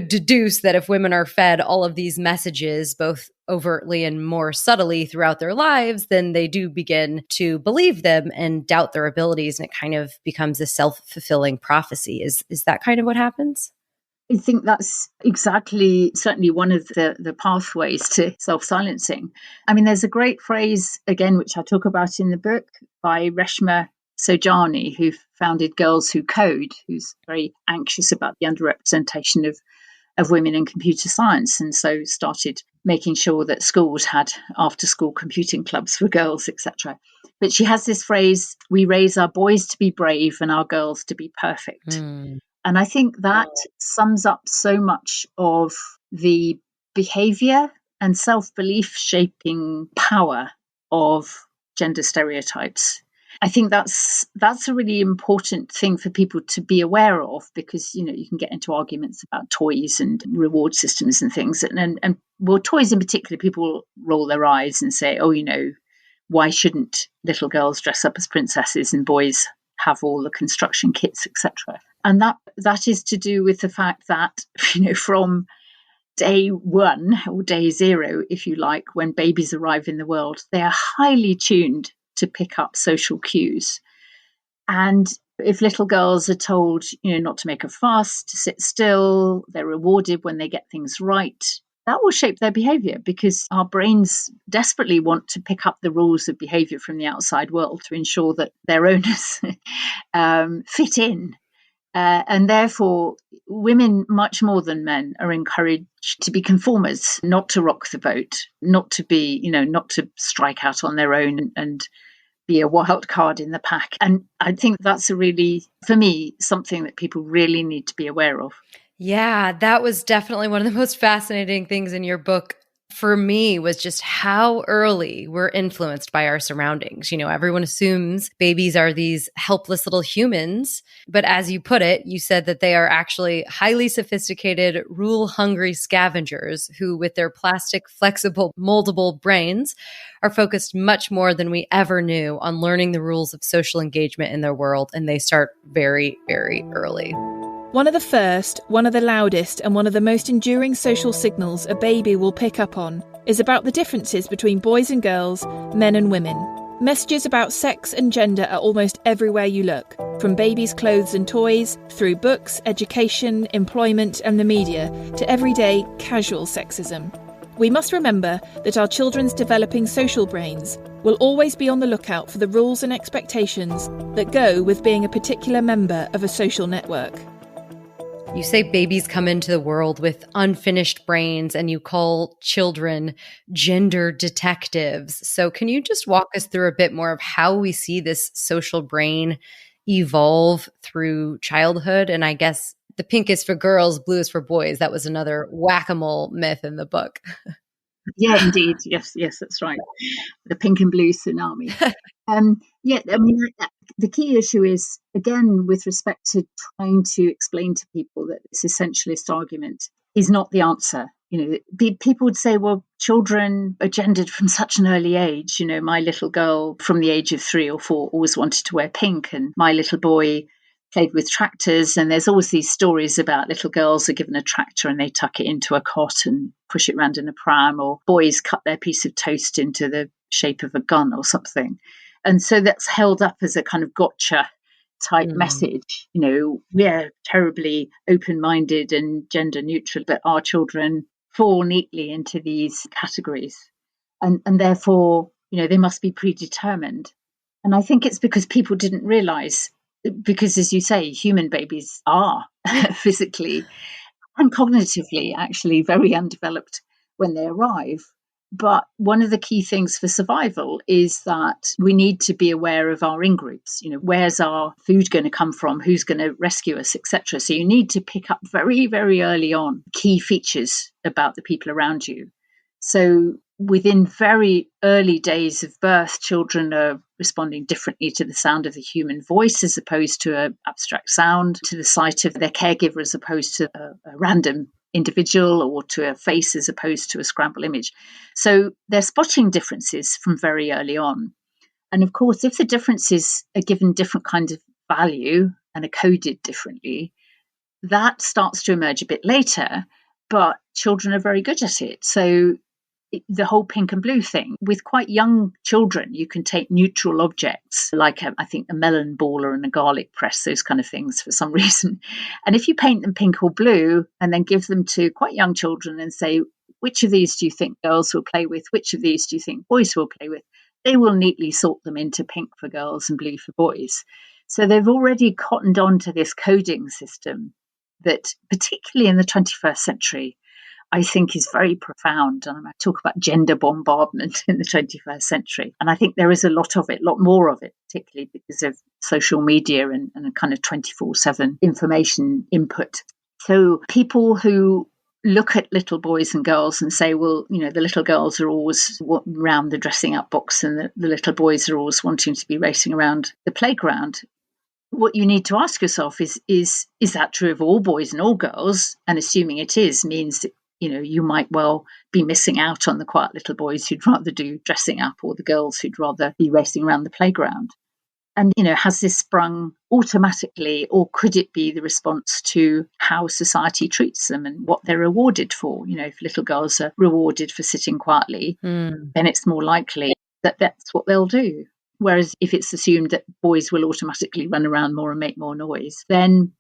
deduce that if women are fed all of these messages, both overtly and more subtly throughout their lives, then they do begin to believe them and doubt their abilities, and it kind of becomes a self-fulfilling prophecy. Is that kind of what happens? I think that's certainly one of the pathways to self-silencing. I mean, there's a great phrase, again, which I talk about in the book by Reshma Sojani, who founded Girls Who Code, who's very anxious about the underrepresentation of women in computer science, and so started making sure that schools had after-school computing clubs for girls, etc. But she has this phrase, we raise our boys to be brave and our girls to be perfect. And I think that sums up so much of the behavior and self-belief shaping power of gender stereotypes. I think that's a really important thing for people to be aware of, because you can get into arguments about toys and reward systems and things, and well, toys in particular, people roll their eyes and say, oh, why shouldn't little girls dress up as princesses and boys have all the construction kits, etc. And that is to do with the fact that from day one, or day zero, if you like, when babies arrive in the world, they are highly tuned to pick up social cues. And if little girls are told, not to make a fuss, to sit still, they're rewarded when they get things right, that will shape their behavior, because our brains desperately want to pick up the rules of behavior from the outside world to ensure that their owners fit in. And therefore, women, much more than men, are encouraged to be conformers, not to rock the boat, not to strike out on their own and be a wild card in the pack. And I think that's for me, something that people really need to be aware of. Yeah, that was definitely one of the most fascinating things in your book for me, was just how early we're influenced by our surroundings. Everyone assumes babies are these helpless little humans, but as you put it, you said that they are actually highly sophisticated, rule-hungry scavengers who, with their plastic, flexible, moldable brains, are focused much more than we ever knew on learning the rules of social engagement in their world, and they start very, very early. One of the first, one of the loudest, and one of the most enduring social signals a baby will pick up on is about the differences between boys and girls, men and women. Messages about sex and gender are almost everywhere you look, from babies' clothes and toys, through books, education, employment, and the media, to everyday, casual sexism. We must remember that our children's developing social brains will always be on the lookout for the rules and expectations that go with being a particular member of a social network. You say babies come into the world with unfinished brains, and you call children gender detectives. So can you just walk us through a bit more of how we see this social brain evolve through childhood? And I guess the pink is for girls, blue is for boys. That was another whack-a-mole myth in the book. Yeah, indeed. Yes, that's right. The pink and blue tsunami. The key issue is, again, with respect to trying to explain to people that this essentialist argument is not the answer. People would say, well, children are gendered from such an early age. My little girl from the age of 3 or 4 always wanted to wear pink, and my little boy played with tractors. And there's always these stories about little girls are given a tractor and they tuck it into a cot and push it around in a pram, or boys cut their piece of toast into the shape of a gun or something. And so that's held up as a kind of gotcha type message. We're terribly open-minded and gender neutral, but our children fall neatly into these categories. And therefore, they must be predetermined. And I think it's because people didn't realize, because as you say, human babies are physically and cognitively actually very undeveloped when they arrive. But one of the key things for survival is that we need to be aware of our in-groups. Where's our food going to come from? Who's going to rescue us, etc. So you need to pick up very, very early on key features about the people around you. So within very early days of birth, children are responding differently to the sound of the human voice as opposed to an abstract sound, to the sight of their caregiver as opposed to a random individual, or to a face as opposed to a scramble image. So they're spotting differences from very early on. And of course, if the differences are given different kinds of value and are coded differently, that starts to emerge a bit later, but children are very good at it. So the whole pink and blue thing, with quite young children, you can take neutral objects like I think a melon baller and a garlic press, those kind of things for some reason. And if you paint them pink or blue and then give them to quite young children and say, which of these do you think girls will play with? Which of these do you think boys will play with? They will neatly sort them into pink for girls and blue for boys. So they've already cottoned on to this coding system that, particularly in the 21st century, I think is very profound. And I talk about gender bombardment in the 21st century. And I think there is a lot of it, a lot more of it, particularly because of social media and a kind of 24/7 information input. So people who look at little boys and girls and say, well, the little girls are always around the dressing up box and the little boys are always wanting to be racing around the playground. What you need to ask yourself is that true of all boys and all girls? And assuming it is means that, you might well be missing out on the quiet little boys who'd rather do dressing up, or the girls who'd rather be racing around the playground. And, has this sprung automatically, or could it be the response to how society treats them and what they're rewarded for? If little girls are rewarded for sitting quietly, then it's more likely that that's what they'll do. Whereas if it's assumed that boys will automatically run around more and make more noise, then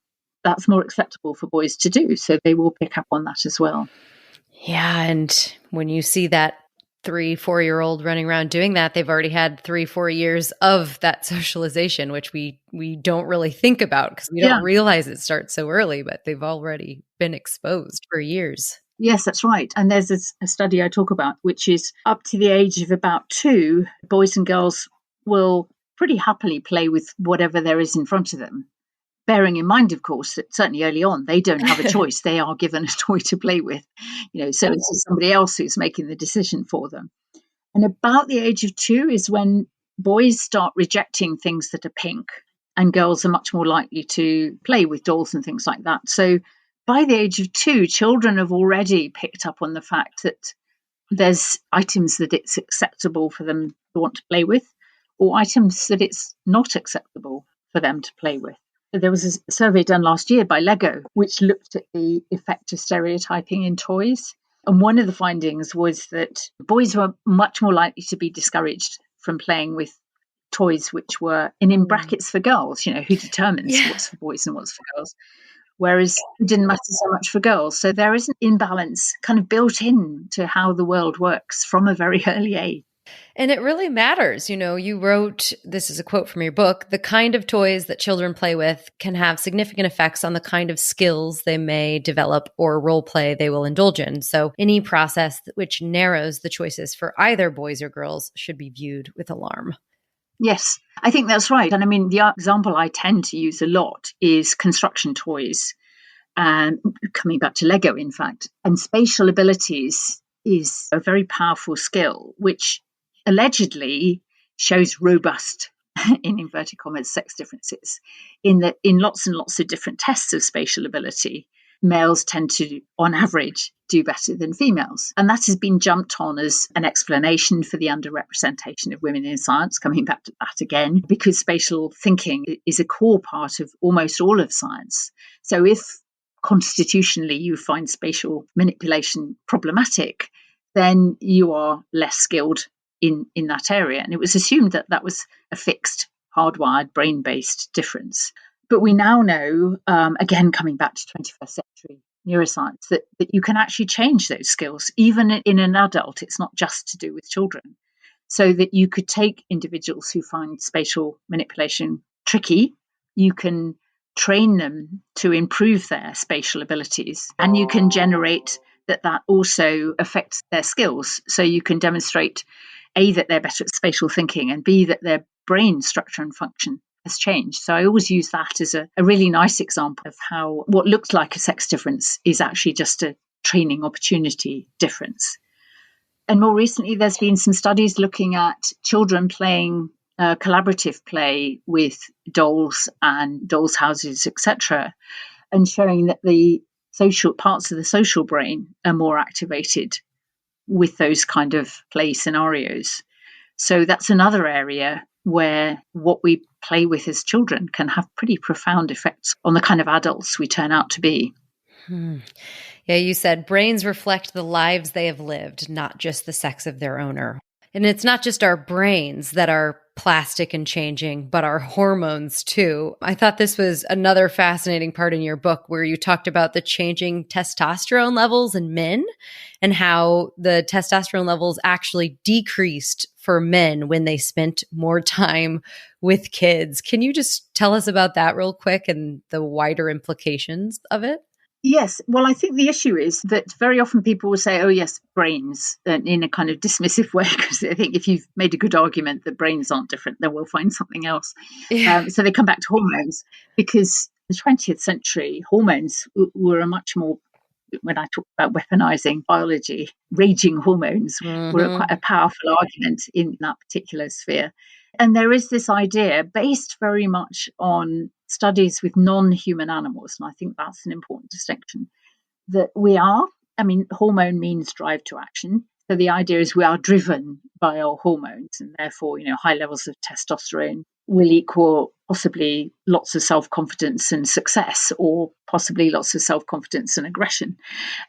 that's more acceptable for boys to do. So they will pick up on that as well. Yeah. And when you see that 3-4-year-old running around doing that, they've already had 3-4 years of that socialization, which we don't really think about because we don't realize it starts so early, but they've already been exposed for years. Yes, that's right. And there's a study I talk about, which is up to the age of about 2, boys and girls will pretty happily play with whatever there is in front of them. Bearing in mind, of course, that certainly early on, they don't have a choice. They are given a toy to play with, so it's somebody else who's making the decision for them. And about the age of 2 is when boys start rejecting things that are pink, and girls are much more likely to play with dolls and things like that. So by the age of 2, children have already picked up on the fact that there's items that it's acceptable for them to want to play with, or items that it's not acceptable for them to play with. There was a survey done last year by Lego, which looked at the effect of stereotyping in toys. And one of the findings was that boys were much more likely to be discouraged from playing with toys which were in brackets for girls, who determines what's for boys and what's for girls. Whereas it didn't matter so much for girls. So there is an imbalance kind of built in to how the world works from a very early age. And it really matters. You wrote, this is a quote from your book, the kind of toys that children play with can have significant effects on the kind of skills they may develop or role play they will indulge in. So any process which narrows the choices for either boys or girls should be viewed with alarm. Yes, I think that's right. And I mean, the example I tend to use a lot is construction toys. And coming back to Lego, in fact, and spatial abilities is a very powerful skill, which allegedly shows robust, in inverted commas, sex differences. In lots and lots of different tests of spatial ability, males tend to, on average, do better than females. And that has been jumped on as an explanation for the underrepresentation of women in science, coming back to that again, because spatial thinking is a core part of almost all of science. So if constitutionally you find spatial manipulation problematic, then you are less skilled in that area. And it was assumed that that was a fixed, hardwired, brain-based difference. But we now know, again, coming back to 21st century neuroscience, that you can actually change those skills. Even in an adult, it's not just to do with children. So that you could take individuals who find spatial manipulation tricky, you can train them to improve their spatial abilities, and you can generate that also affects their skills. So you can demonstrate A, that they're better at spatial thinking, and B, that their brain structure and function has changed. So I always use that as a really nice example of how what looks like a sex difference is actually just a training opportunity difference. And more recently, there's been some studies looking at children playing collaborative play with dolls and dolls' houses, etc., and showing that the social parts of the social brain are more activated with those kind of play scenarios. So that's another area where what we play with as children can have pretty profound effects on the kind of adults we turn out to be. Yeah, you said brains reflect the lives they have lived, not just the sex of their owner. And it's not just our brains that are plastic and changing, but our hormones too. I thought this was another fascinating part in your book where you talked about the changing testosterone levels in men and how the testosterone levels actually decreased for men when they spent more time with kids. Can you just tell us about that real quick and the wider implications of it? Yes. Well, I think the issue is that very often people will say, oh, yes, brains, in a kind of dismissive way, because they think if you've made a good argument that brains aren't different, then we'll find something else. Yeah. So they come back to hormones, because in the 20th century, hormones were a much more when I talk about weaponizing biology, raging hormones were quite a powerful argument in that particular sphere. And there is this idea based very much on studies with non-human animals, and I think that's an important distinction, that hormone means drive to action. So the idea is we are driven by our hormones, and therefore, high levels of testosterone will equal possibly lots of self-confidence and success, or possibly lots of self-confidence and aggression.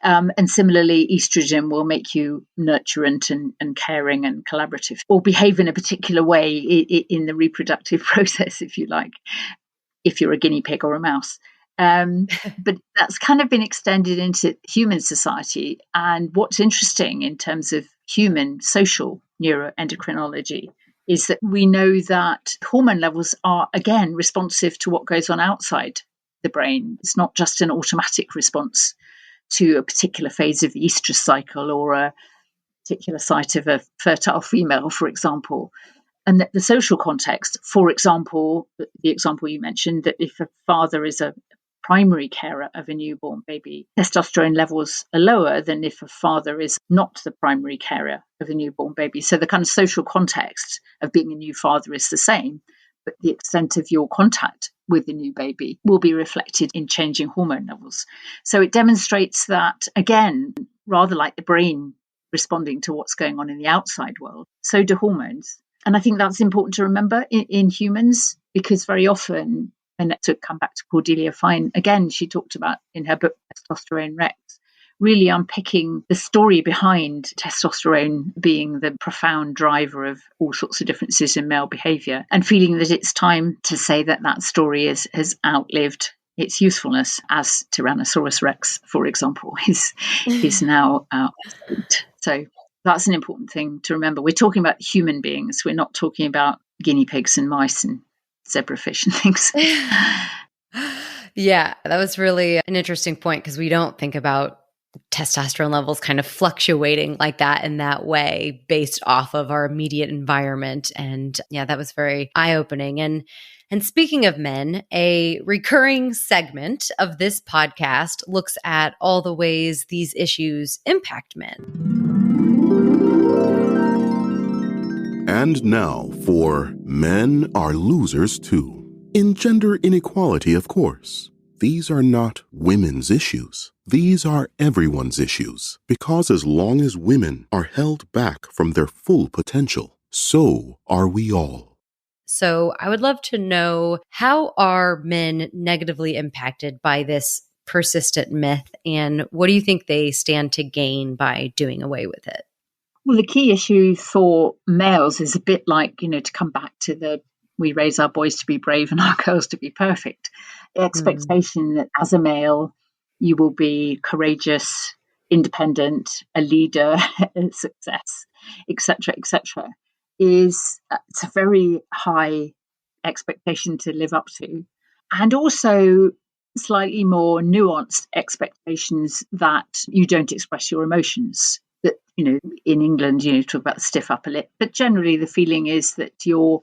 And similarly, estrogen will make you nurturant and caring and collaborative, or behave in a particular way in the reproductive process, if you like, if you're a guinea pig or a mouse. But that's kind of been extended into human society. And what's interesting in terms of human social neuroendocrinology is that we know that hormone levels are, again, responsive to what goes on outside the brain. It's not just an automatic response to a particular phase of the estrous cycle or a particular site of a fertile female, for example. And that the social context, for example, the example you mentioned, that if a father is a primary carer of a newborn baby, testosterone levels are lower than if a father is not the primary carer of a newborn baby. So the kind of social context of being a new father is the same, but the extent of your contact with the new baby will be reflected in changing hormone levels. So it demonstrates that, again, rather like the brain responding to what's going on in the outside world, so do hormones. And I think that's important to remember in humans, because very often, and to come back to Cordelia Fine, again, she talked about in her book, Testosterone Rex, really unpicking the story behind testosterone being the profound driver of all sorts of differences in male behavior, and feeling that it's time to say that that story has outlived its usefulness, as Tyrannosaurus Rex, for example, is now extinct. So that's an important thing to remember. We're talking about human beings. We're not talking about guinea pigs and mice and zebrafish and things. Yeah, that was really an interesting point, because we don't think about testosterone levels kind of fluctuating like that in that way based off of our immediate environment. And yeah, that was very eye-opening. And speaking of men, a recurring segment of this podcast looks at all the ways these issues impact men. And now for Men Are Losers Too. In gender inequality, of course. These are not women's issues. These are everyone's issues. Because as long as women are held back from their full potential, so are we all. So I would love to know, how are men negatively impacted by this persistent myth, and what do you think they stand to gain by doing away with it? Well, the key issue for males is a bit like, to come back to we raise our boys to be brave and our girls to be perfect. The expectation that as a male, you will be courageous, independent, a leader, a success, etc., it's a very high expectation to live up to. And also slightly more nuanced expectations that you don't express your emotions. That, in England, talk about the stiff upper lip, but generally the feeling is that your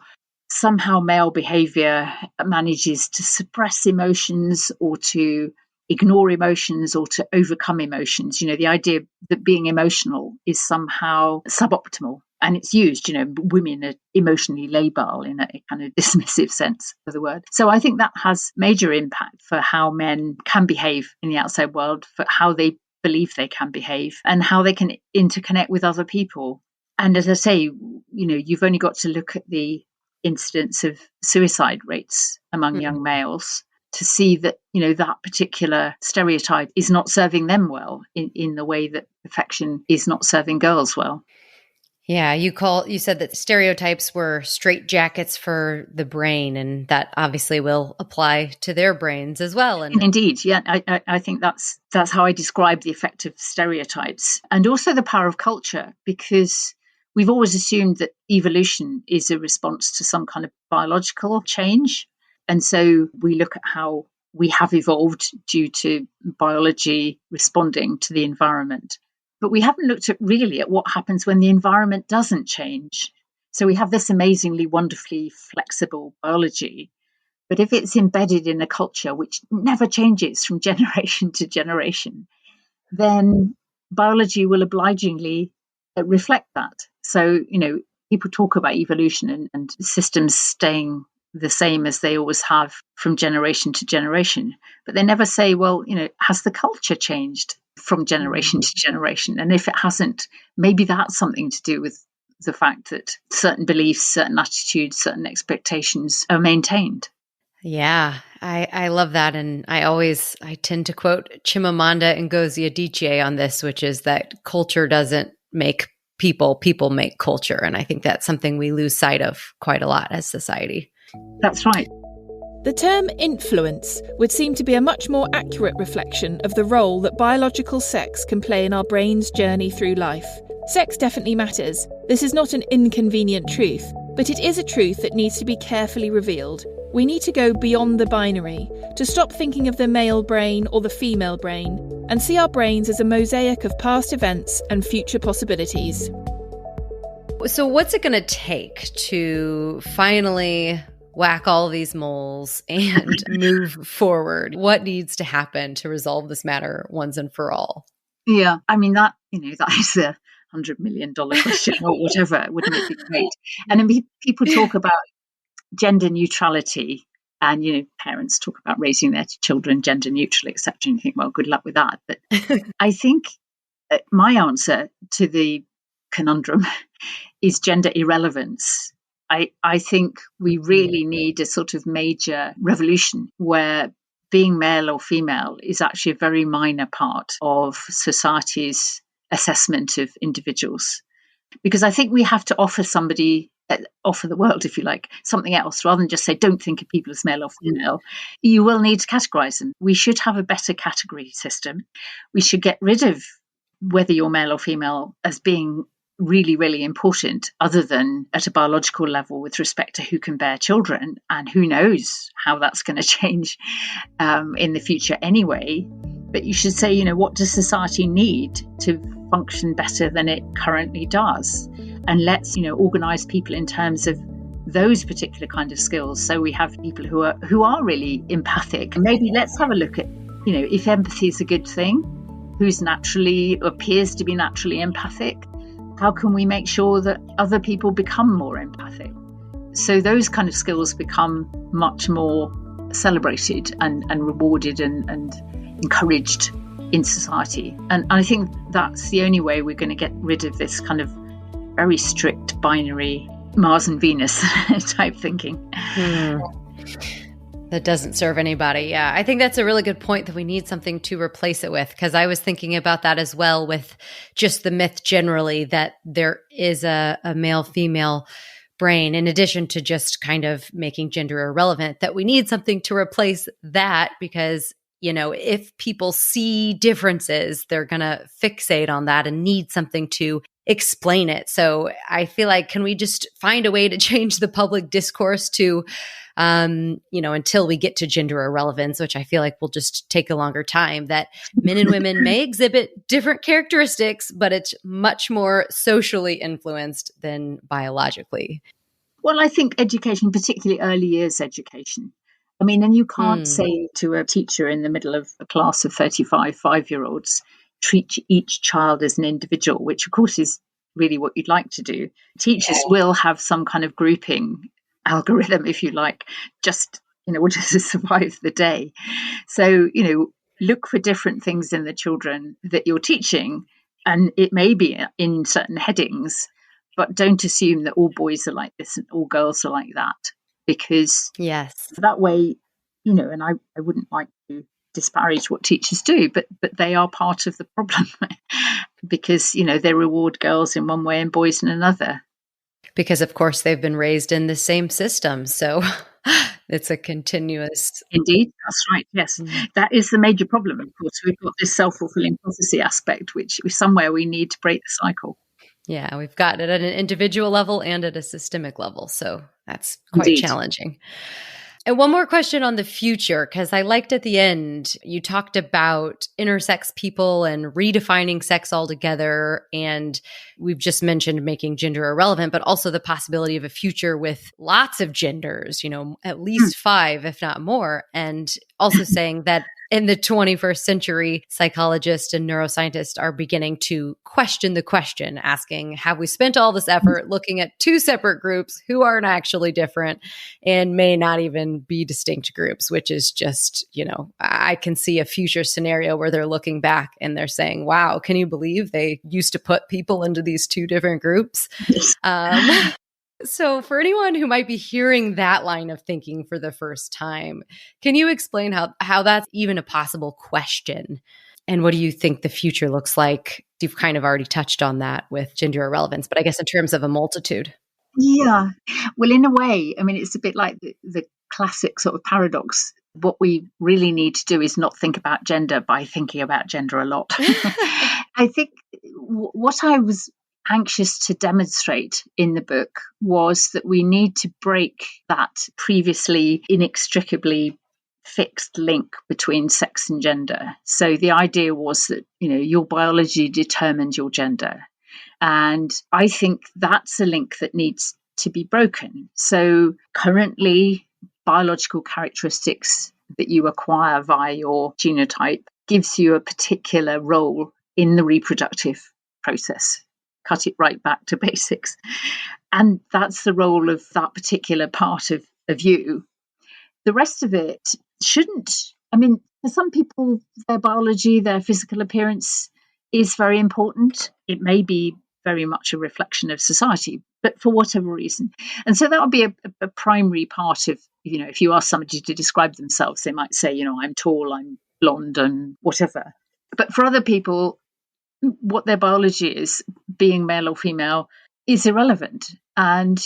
somehow male behavior manages to suppress emotions or to ignore emotions or to overcome emotions. The idea that being emotional is somehow suboptimal, and it's used, women are emotionally labile in a kind of dismissive sense of the word. So I think that has major impact for how men can behave in the outside world, for how they believe they can behave and how they can interconnect with other people. And as I say, you've only got to look at the incidence of suicide rates among young males to see that, that particular stereotype is not serving them well in the way that perfection is not serving girls well. Yeah, you said that stereotypes were straitjackets for the brain, and that obviously will apply to their brains as well. And indeed, yeah, I think that's how I describe the effect of stereotypes, and also the power of culture, because we've always assumed that evolution is a response to some kind of biological change. And so we look at how we have evolved due to biology responding to the environment. But we haven't looked at what happens when the environment doesn't change. So we have this amazingly, wonderfully flexible biology. But if it's embedded in a culture which never changes from generation to generation, then biology will obligingly reflect that. So, people talk about evolution and systems staying the same as they always have from generation to generation, but they never say, well, has the culture changed from generation to generation? And if it hasn't, maybe that's something to do with the fact that certain beliefs, certain attitudes, certain expectations are maintained. Yeah, I love that. And I tend to quote Chimamanda Ngozi Adichie on this, which is that culture doesn't make people, people make culture. And I think that's something we lose sight of quite a lot as society. That's right. The term influence would seem to be a much more accurate reflection of the role that biological sex can play in our brain's journey through life. Sex definitely matters. This is not an inconvenient truth, but it is a truth that needs to be carefully revealed. We need to go beyond the binary, to stop thinking of the male brain or the female brain, and see our brains as a mosaic of past events and future possibilities. So what's it going to take to finally whack all of these moles and move forward? What needs to happen to resolve this matter once and for all? Yeah, I mean, that is a $100 million question or whatever, wouldn't it be great? And then people talk about gender neutrality, and parents talk about raising their children gender neutral, etc. And you think, well, good luck with that. But I think my answer to the conundrum is gender irrelevance. I think we really need a sort of major revolution where being male or female is actually a very minor part of society's assessment of individuals. Because I think we have to offer the world, if you like, something else, rather than just say, don't think of people as male or female. You will need to categorize them. We should have a better category system. We should get rid of whether you're male or female as being really, really important, other than at a biological level with respect to who can bear children, and who knows how that's going to change in the future anyway. But you should say, what does society need to function better than it currently does? And let's, organize people in terms of those particular kind of skills. So we have people who are really empathic. Maybe let's have a look at, if empathy is a good thing, who's appears to be naturally empathic. How can we make sure that other people become more empathic? So those kind of skills become much more celebrated and rewarded and encouraged in society. And I think that's the only way we're going to get rid of this kind of very strict binary Mars and Venus type thinking. That doesn't serve anybody. Yeah, I think that's a really good point, that we need something to replace it with, because I was thinking about that as well, with just the myth generally that there is a male-female brain, in addition to just kind of making gender irrelevant, that we need something to replace that, because if people see differences, they're going to fixate on that and need something to explain it. So I feel like, can we just find a way to change the public discourse to, until we get to gender irrelevance, which I feel like will just take a longer time, that men and women may exhibit different characteristics, but it's much more socially influenced than biologically. Well, I think education, particularly early years education, I mean, and you can't say to a teacher in the middle of a class of 35 5-year-olds, treat each child as an individual, which of course is really what you'd like to do. Teachers will have some kind of grouping algorithm, if you like, just in order to survive the day. So, look for different things in the children that you're teaching, and it may be in certain headings, but don't assume that all boys are like this and all girls are like that. Because that way, and I wouldn't like to disparage what teachers do, but they are part of the problem because, they reward girls in one way and boys in another. Because, of course, they've been raised in the same system. So it's a continuous. Indeed, that's right. Yes, that is the major problem. Of course, we've got this self-fulfilling prophecy aspect, which somewhere we need to break the cycle. Yeah, we've got it at an individual level and at a systemic level. So that's quite challenging. And one more question on the future, because I liked at the end, you talked about intersex people and redefining sex altogether. And we've just mentioned making gender irrelevant, but also the possibility of a future with lots of genders, at least 5, if not more. And also saying that in the 21st century, psychologists and neuroscientists are beginning to question the question, asking, have we spent all this effort looking at two separate groups who aren't actually different and may not even be distinct groups, which is just, I can see a future scenario where they're looking back and they're saying, wow, can you believe they used to put people into these two different groups? So for anyone who might be hearing that line of thinking for the first time, can you explain how that's even a possible question? And what do you think the future looks like? You've kind of already touched on that with gender irrelevance, but I guess in terms of a multitude. Yeah. Well, in a way, I mean, it's a bit like the classic sort of paradox. What we really need to do is not think about gender by thinking about gender a lot. I think what I was anxious to demonstrate in the book was that we need to break that previously inextricably fixed link between sex and gender. So the idea was that, your biology determines your gender. And I think that's a link that needs to be broken. So currently, biological characteristics that you acquire via your genotype gives you a particular role in the reproductive process. Cut it right back to basics. And that's the role of that particular part of you. The rest of it shouldn't. I mean, for some people, their biology, their physical appearance is very important. It may be very much a reflection of society, but for whatever reason. And so that would be a primary part of, if you ask somebody to describe themselves, they might say, I'm tall, I'm blonde, and whatever. But for other people, what their biology is, being male or female, is irrelevant. And,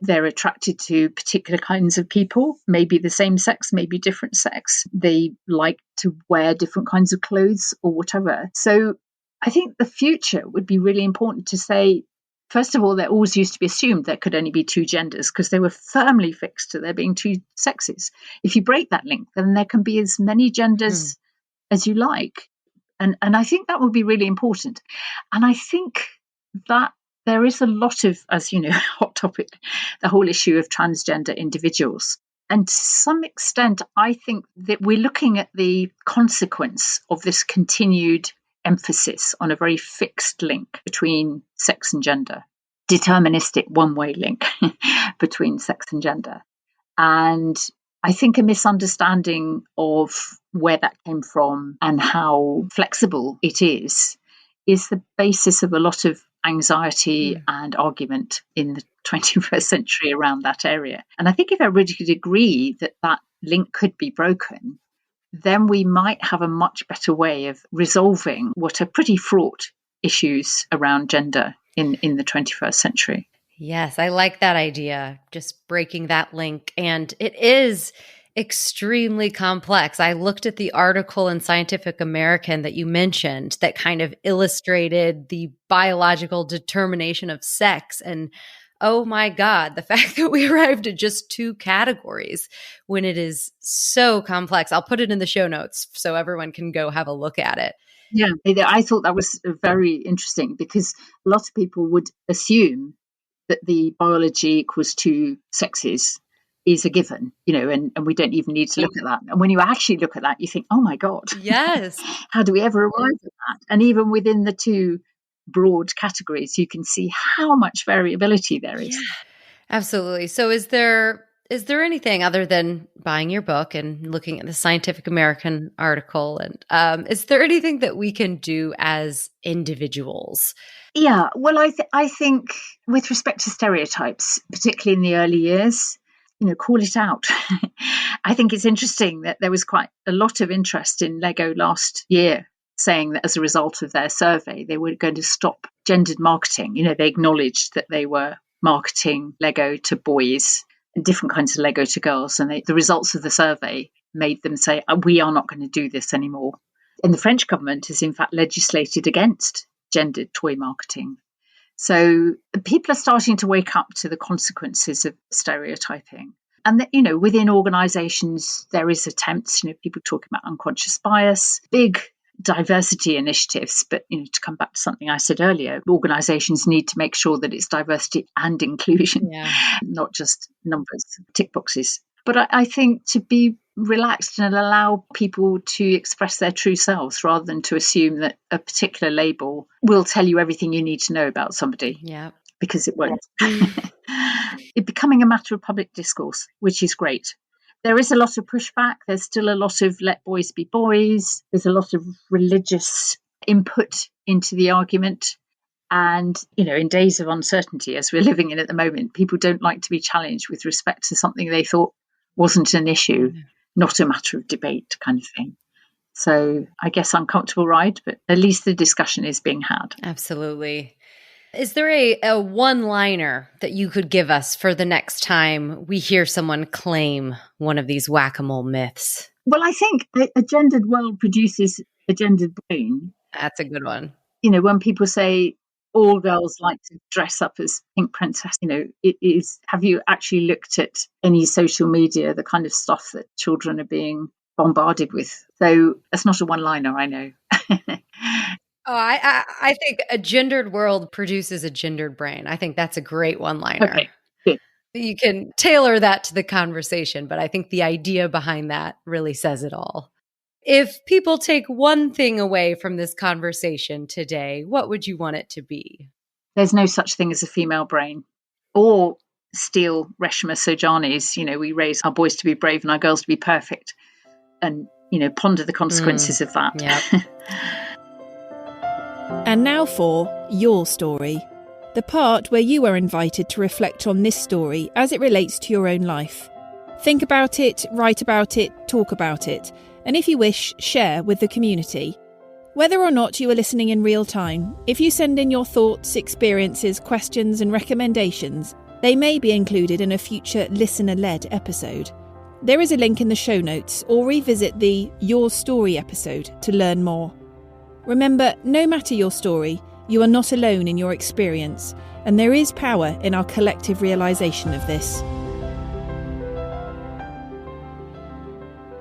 they're attracted to particular kinds of people, maybe the same sex, maybe different sex. They like to wear different kinds of clothes or whatever. So I think the future would be really important to say, first of all, there always used to be assumed there could only be two genders because they were firmly fixed to there being two sexes. If you break that link, then there can be as many genders as you like. And I think that would be really important. And I think that there is a lot of, as you know, hot topic, the whole issue of transgender individuals. And to some extent, I think that we're looking at the consequence of this continued emphasis on a very fixed link between sex and gender, deterministic one-way link between sex and gender. And I think a misunderstanding of where that came from and how flexible it is the basis of a lot of anxiety and argument in the 21st century around that area. And I think if everybody could agree that that link could be broken, then we might have a much better way of resolving what are pretty fraught issues around gender in the 21st century. Yes, I like that idea, just breaking that link. And it is extremely complex. I looked at the article in Scientific American that you mentioned that kind of illustrated the biological determination of sex. And oh my God, the fact that we arrived at just two categories when it is so complex. I'll put it in the show notes so everyone can go have a look at it. Yeah, I thought that was very interesting because a lot of people would assume that the biology equals two sexes is a given, and we don't even need to look at that. And when you actually look at that, you think, oh my God, yes, how do we ever arrive at that? And even within the two broad categories, you can see how much variability there is. Yeah, absolutely. So is there anything other than buying your book and looking at the Scientific American article? And is there anything that we can do as individuals? Yeah, well, I think with respect to stereotypes, particularly in the early years, call it out. I think it's interesting that there was quite a lot of interest in Lego last year, saying that as a result of their survey, they were going to stop gendered marketing. They acknowledged that they were marketing Lego to boys and different kinds of Lego to girls. And the results of the survey made them say, we are not going to do this anymore. And the French government has in fact legislated against gendered toy marketing. So people are starting to wake up to the consequences of stereotyping. And, within organizations, there is attempts, people talking about unconscious bias, big diversity initiatives. But, to come back to something I said earlier, organizations need to make sure that it's diversity and inclusion, not just numbers, tick boxes. But I think to be relaxed and allow people to express their true selves rather than to assume that a particular label will tell you everything you need to know about somebody. Yeah. Because it won't. It becoming a matter of public discourse, which is great. There is a lot of pushback. There's still a lot of let boys be boys. There's a lot of religious input into the argument. And, in days of uncertainty, as we're living in at the moment, people don't like to be challenged with respect to something they thought wasn't an issue, not a matter of debate kind of thing. So I guess uncomfortable ride, but at least the discussion is being had. Absolutely. Is there a one-liner that you could give us for the next time we hear someone claim one of these whack-a-mole myths? Well, I think a gendered world produces a gendered brain. That's a good one. When people say all girls like to dress up as pink princess, it is, have you actually looked at any social media, the kind of stuff that children are being bombarded with? So that's not a one-liner, I know. Oh, I think a gendered world produces a gendered brain. I think that's a great one-liner. Okay, good. You can tailor that to the conversation, but I think the idea behind that really says it all. If people take one thing away from this conversation today, what would you want it to be? There's no such thing as a female brain. Or steal Reshma Saujani's, we raise our boys to be brave and our girls to be perfect. And, ponder the consequences of that. Yep. And now for Your Story, the part where you are invited to reflect on this story as it relates to your own life. Think about it, write about it, talk about it, and if you wish, share with the community. Whether or not you are listening in real time, if you send in your thoughts, experiences, questions and recommendations, they may be included in a future listener-led episode. There is a link in the show notes, or revisit the Your Story episode to learn more. Remember, no matter your story, you are not alone in your experience, and there is power in our collective realisation of this.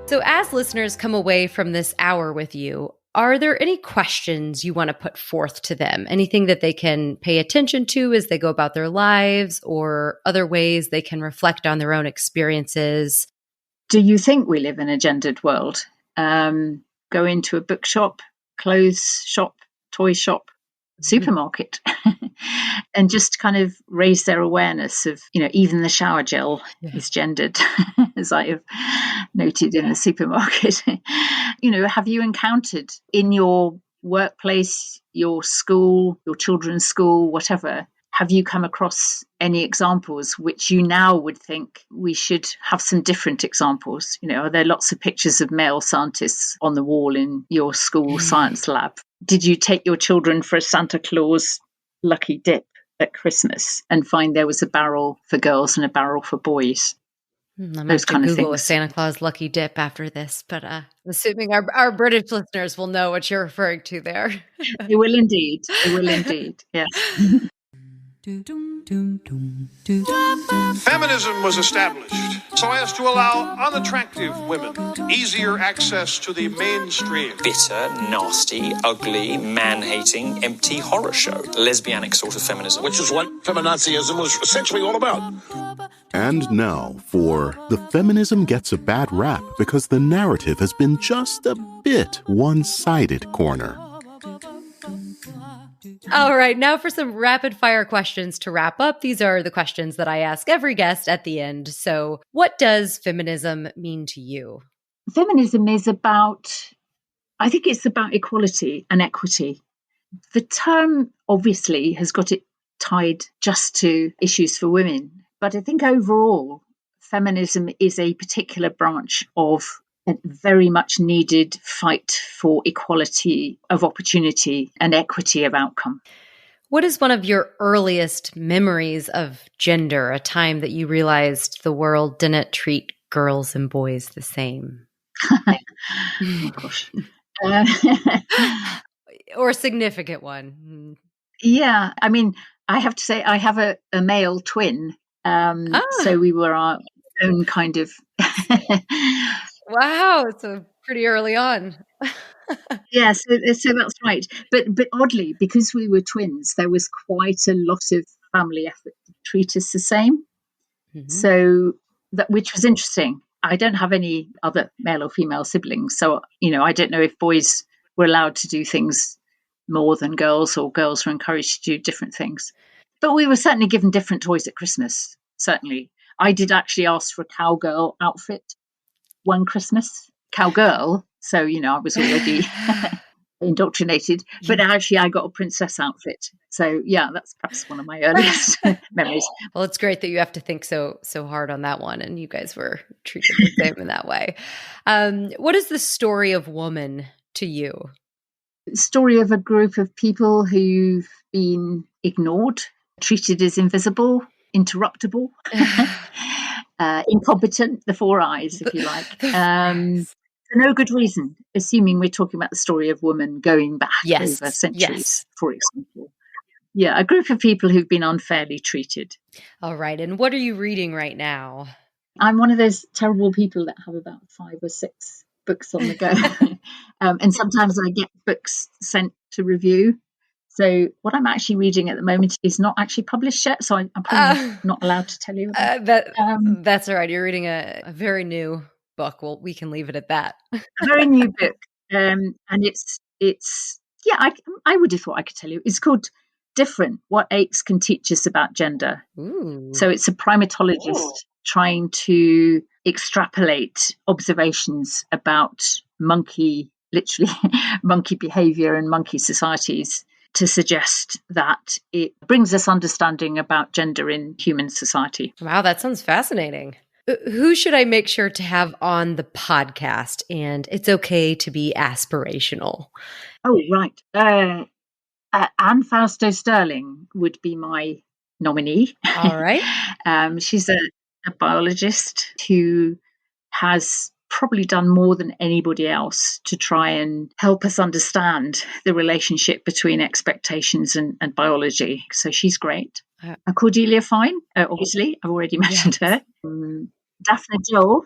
So as listeners come away from this hour with you, are there any questions you want to put forth to them? Anything that they can pay attention to as they go about their lives, or other ways they can reflect on their own experiences? Do you think we live in a gendered world? Go into a bookshop, clothes shop, toy shop, supermarket, and just kind of raise their awareness of, even the shower gel is gendered, as I have noted in the supermarket. Have you encountered in your workplace, your school, your children's school, whatever, have you come across any examples which you now would think we should have some different examples? Are there lots of pictures of male scientists on the wall in your school science lab? Did you take your children for a Santa Claus lucky dip at Christmas and find there was a barrel for girls and a barrel for boys? I'm going to Google a Santa Claus lucky dip after this, but assuming our British listeners will know what you're referring to there. They will indeed. They will indeed, yes. Feminism was established so as to allow unattractive women easier access to the mainstream. Bitter, nasty, ugly, man-hating, empty horror show. Lesbianic sort of feminism. Which is what feminazism was essentially all about. And now for The Feminism Gets a Bad Rap Because the Narrative Has Been Just a Bit One-Sided corner. All right, now for some rapid fire questions to wrap up. These are the questions that I ask every guest at the end. So what does feminism mean to you? Feminism is I think it's about equality and equity. The term obviously has got it tied just to issues for women. But I think overall, feminism is a particular branch of a very much needed fight for equality of opportunity and equity of outcome. What is one of your earliest memories of gender, a time that you realized the world didn't treat girls and boys the same? Oh, gosh. Or a significant one. Yeah, I mean, I have to say I have a male twin. So we were our own kind of... Wow, so pretty early on. Yeah, so that's right. But oddly, because we were twins, there was quite a lot of family effort to treat us the same. Mm-hmm. So which was interesting. I don't have any other male or female siblings. So, I don't know if boys were allowed to do things more than girls, or girls were encouraged to do different things. But we were certainly given different toys at Christmas, certainly. I did actually ask for a cowgirl outfit one Christmas. Cowgirl, so, I was already indoctrinated. But actually, I got a princess outfit. So, yeah, that's perhaps one of my earliest memories. Well, it's great that you have to think so hard on that one, and you guys were treated the same in that way. What is the story of woman to you? Story of a group of people who've been ignored, treated as invisible, interruptible, incompetent, the four eyes, if you like. For no good reason, assuming we're talking about the story of women going back over centuries, for example. Yeah, a group of people who've been unfairly treated. All right. And what are you reading right now? I'm one of those terrible people that have about 5 or 6 books on the go. And sometimes I get books sent to review. So what I'm actually reading at the moment is not actually published yet. So I'm probably not allowed to tell you about that's all right. You're reading a very new book. Well, we can leave it at that. A very new book. And it's I would have thought I could tell you. It's called Different, What Aches Can Teach Us About Gender. Ooh. So it's a primatologist trying to extrapolate observations about literally monkey behavior and monkey societies to suggest that it brings us understanding about gender in human society. Wow, that sounds fascinating. Who should I make sure to have on the podcast? And it's okay to be aspirational. Oh, right. Anne Fausto Sterling would be my nominee. All right. She's a biologist who has probably done more than anybody else to try and help us understand the relationship between expectations and biology. So she's great. Cordelia Fine, obviously, I've already mentioned her. Daphne Joel,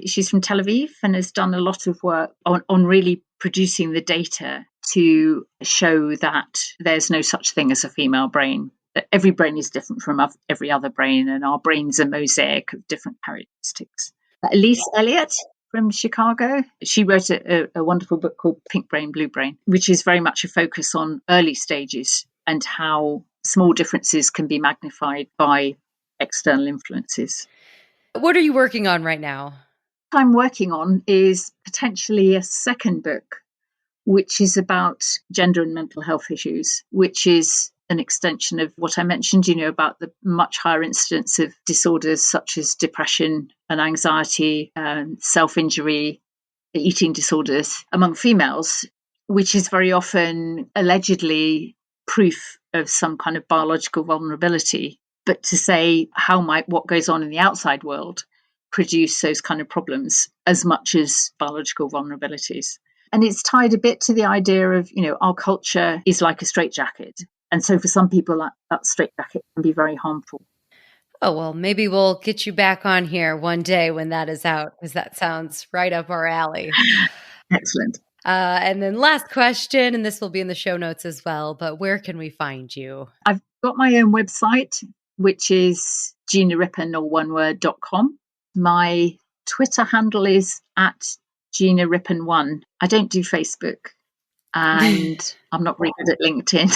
she's from Tel Aviv and has done a lot of work on really producing the data to show that there's no such thing as a female brain. That every brain is different from every other brain, and our brain's a mosaic of different characteristics. Elise Elliott from Chicago, she wrote a wonderful book called Pink Brain, Blue Brain, which is very much a focus on early stages and how small differences can be magnified by external influences. What are you working on right now? What I'm working on is potentially a second book, which is about gender and mental health issues, which is an extension of what I mentioned, about the much higher incidence of disorders such as depression and anxiety, self-injury, eating disorders among females, which is very often allegedly proof of some kind of biological vulnerability. But to say how might what goes on in the outside world produce those kind of problems as much as biological vulnerabilities. And it's tied a bit to the idea of, our culture is like a straitjacket. And so for some people, that straitjacket can be very harmful. Oh, well, maybe we'll get you back on here one day when that is out, because that sounds right up our alley. Excellent. And then last question, and this will be in the show notes as well, but where can we find you? I've got my own website, which is Gina Rippon, or oneword.com. My Twitter handle is at Gina Rippon 1. I don't do Facebook, and I'm not very good at LinkedIn.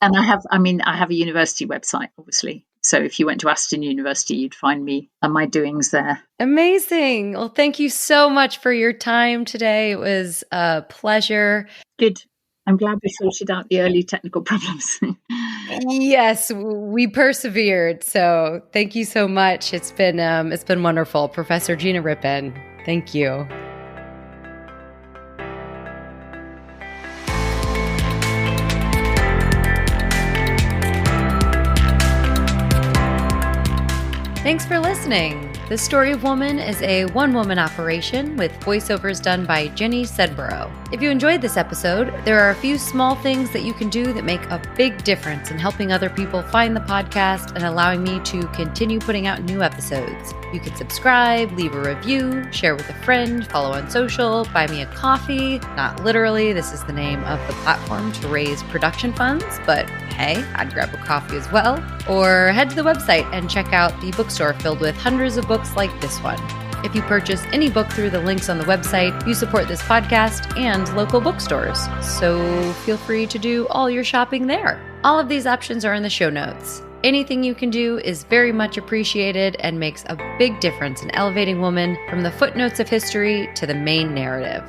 And I have a university website, obviously. So if you went to Aston University, you'd find me and my doings there. Amazing. Well, thank you so much for your time today. It was a pleasure. Good. I'm glad we sorted out the early technical problems. Yes, we persevered. So thank you so much. It's been wonderful. Professor Gina Rippon. Thank you. Thanks for listening. The Story of Woman is a one-woman operation with voiceovers done by Jenny Sedborough. If you enjoyed this episode, there are a few small things that you can do that make a big difference in helping other people find the podcast and allowing me to continue putting out new episodes. You can subscribe, leave a review, share with a friend, follow on social, buy me a coffee. Not literally, this is the name of the platform to raise production funds, but hey, I'd grab a coffee as well. Or head to the website and check out the bookstore filled with hundreds of books like this one. If you purchase any book through the links on the website, you support this podcast and local bookstores. So feel free to do all your shopping there. All of these options are in the show notes. Anything you can do is very much appreciated and makes a big difference in elevating women from the footnotes of history to the main narrative.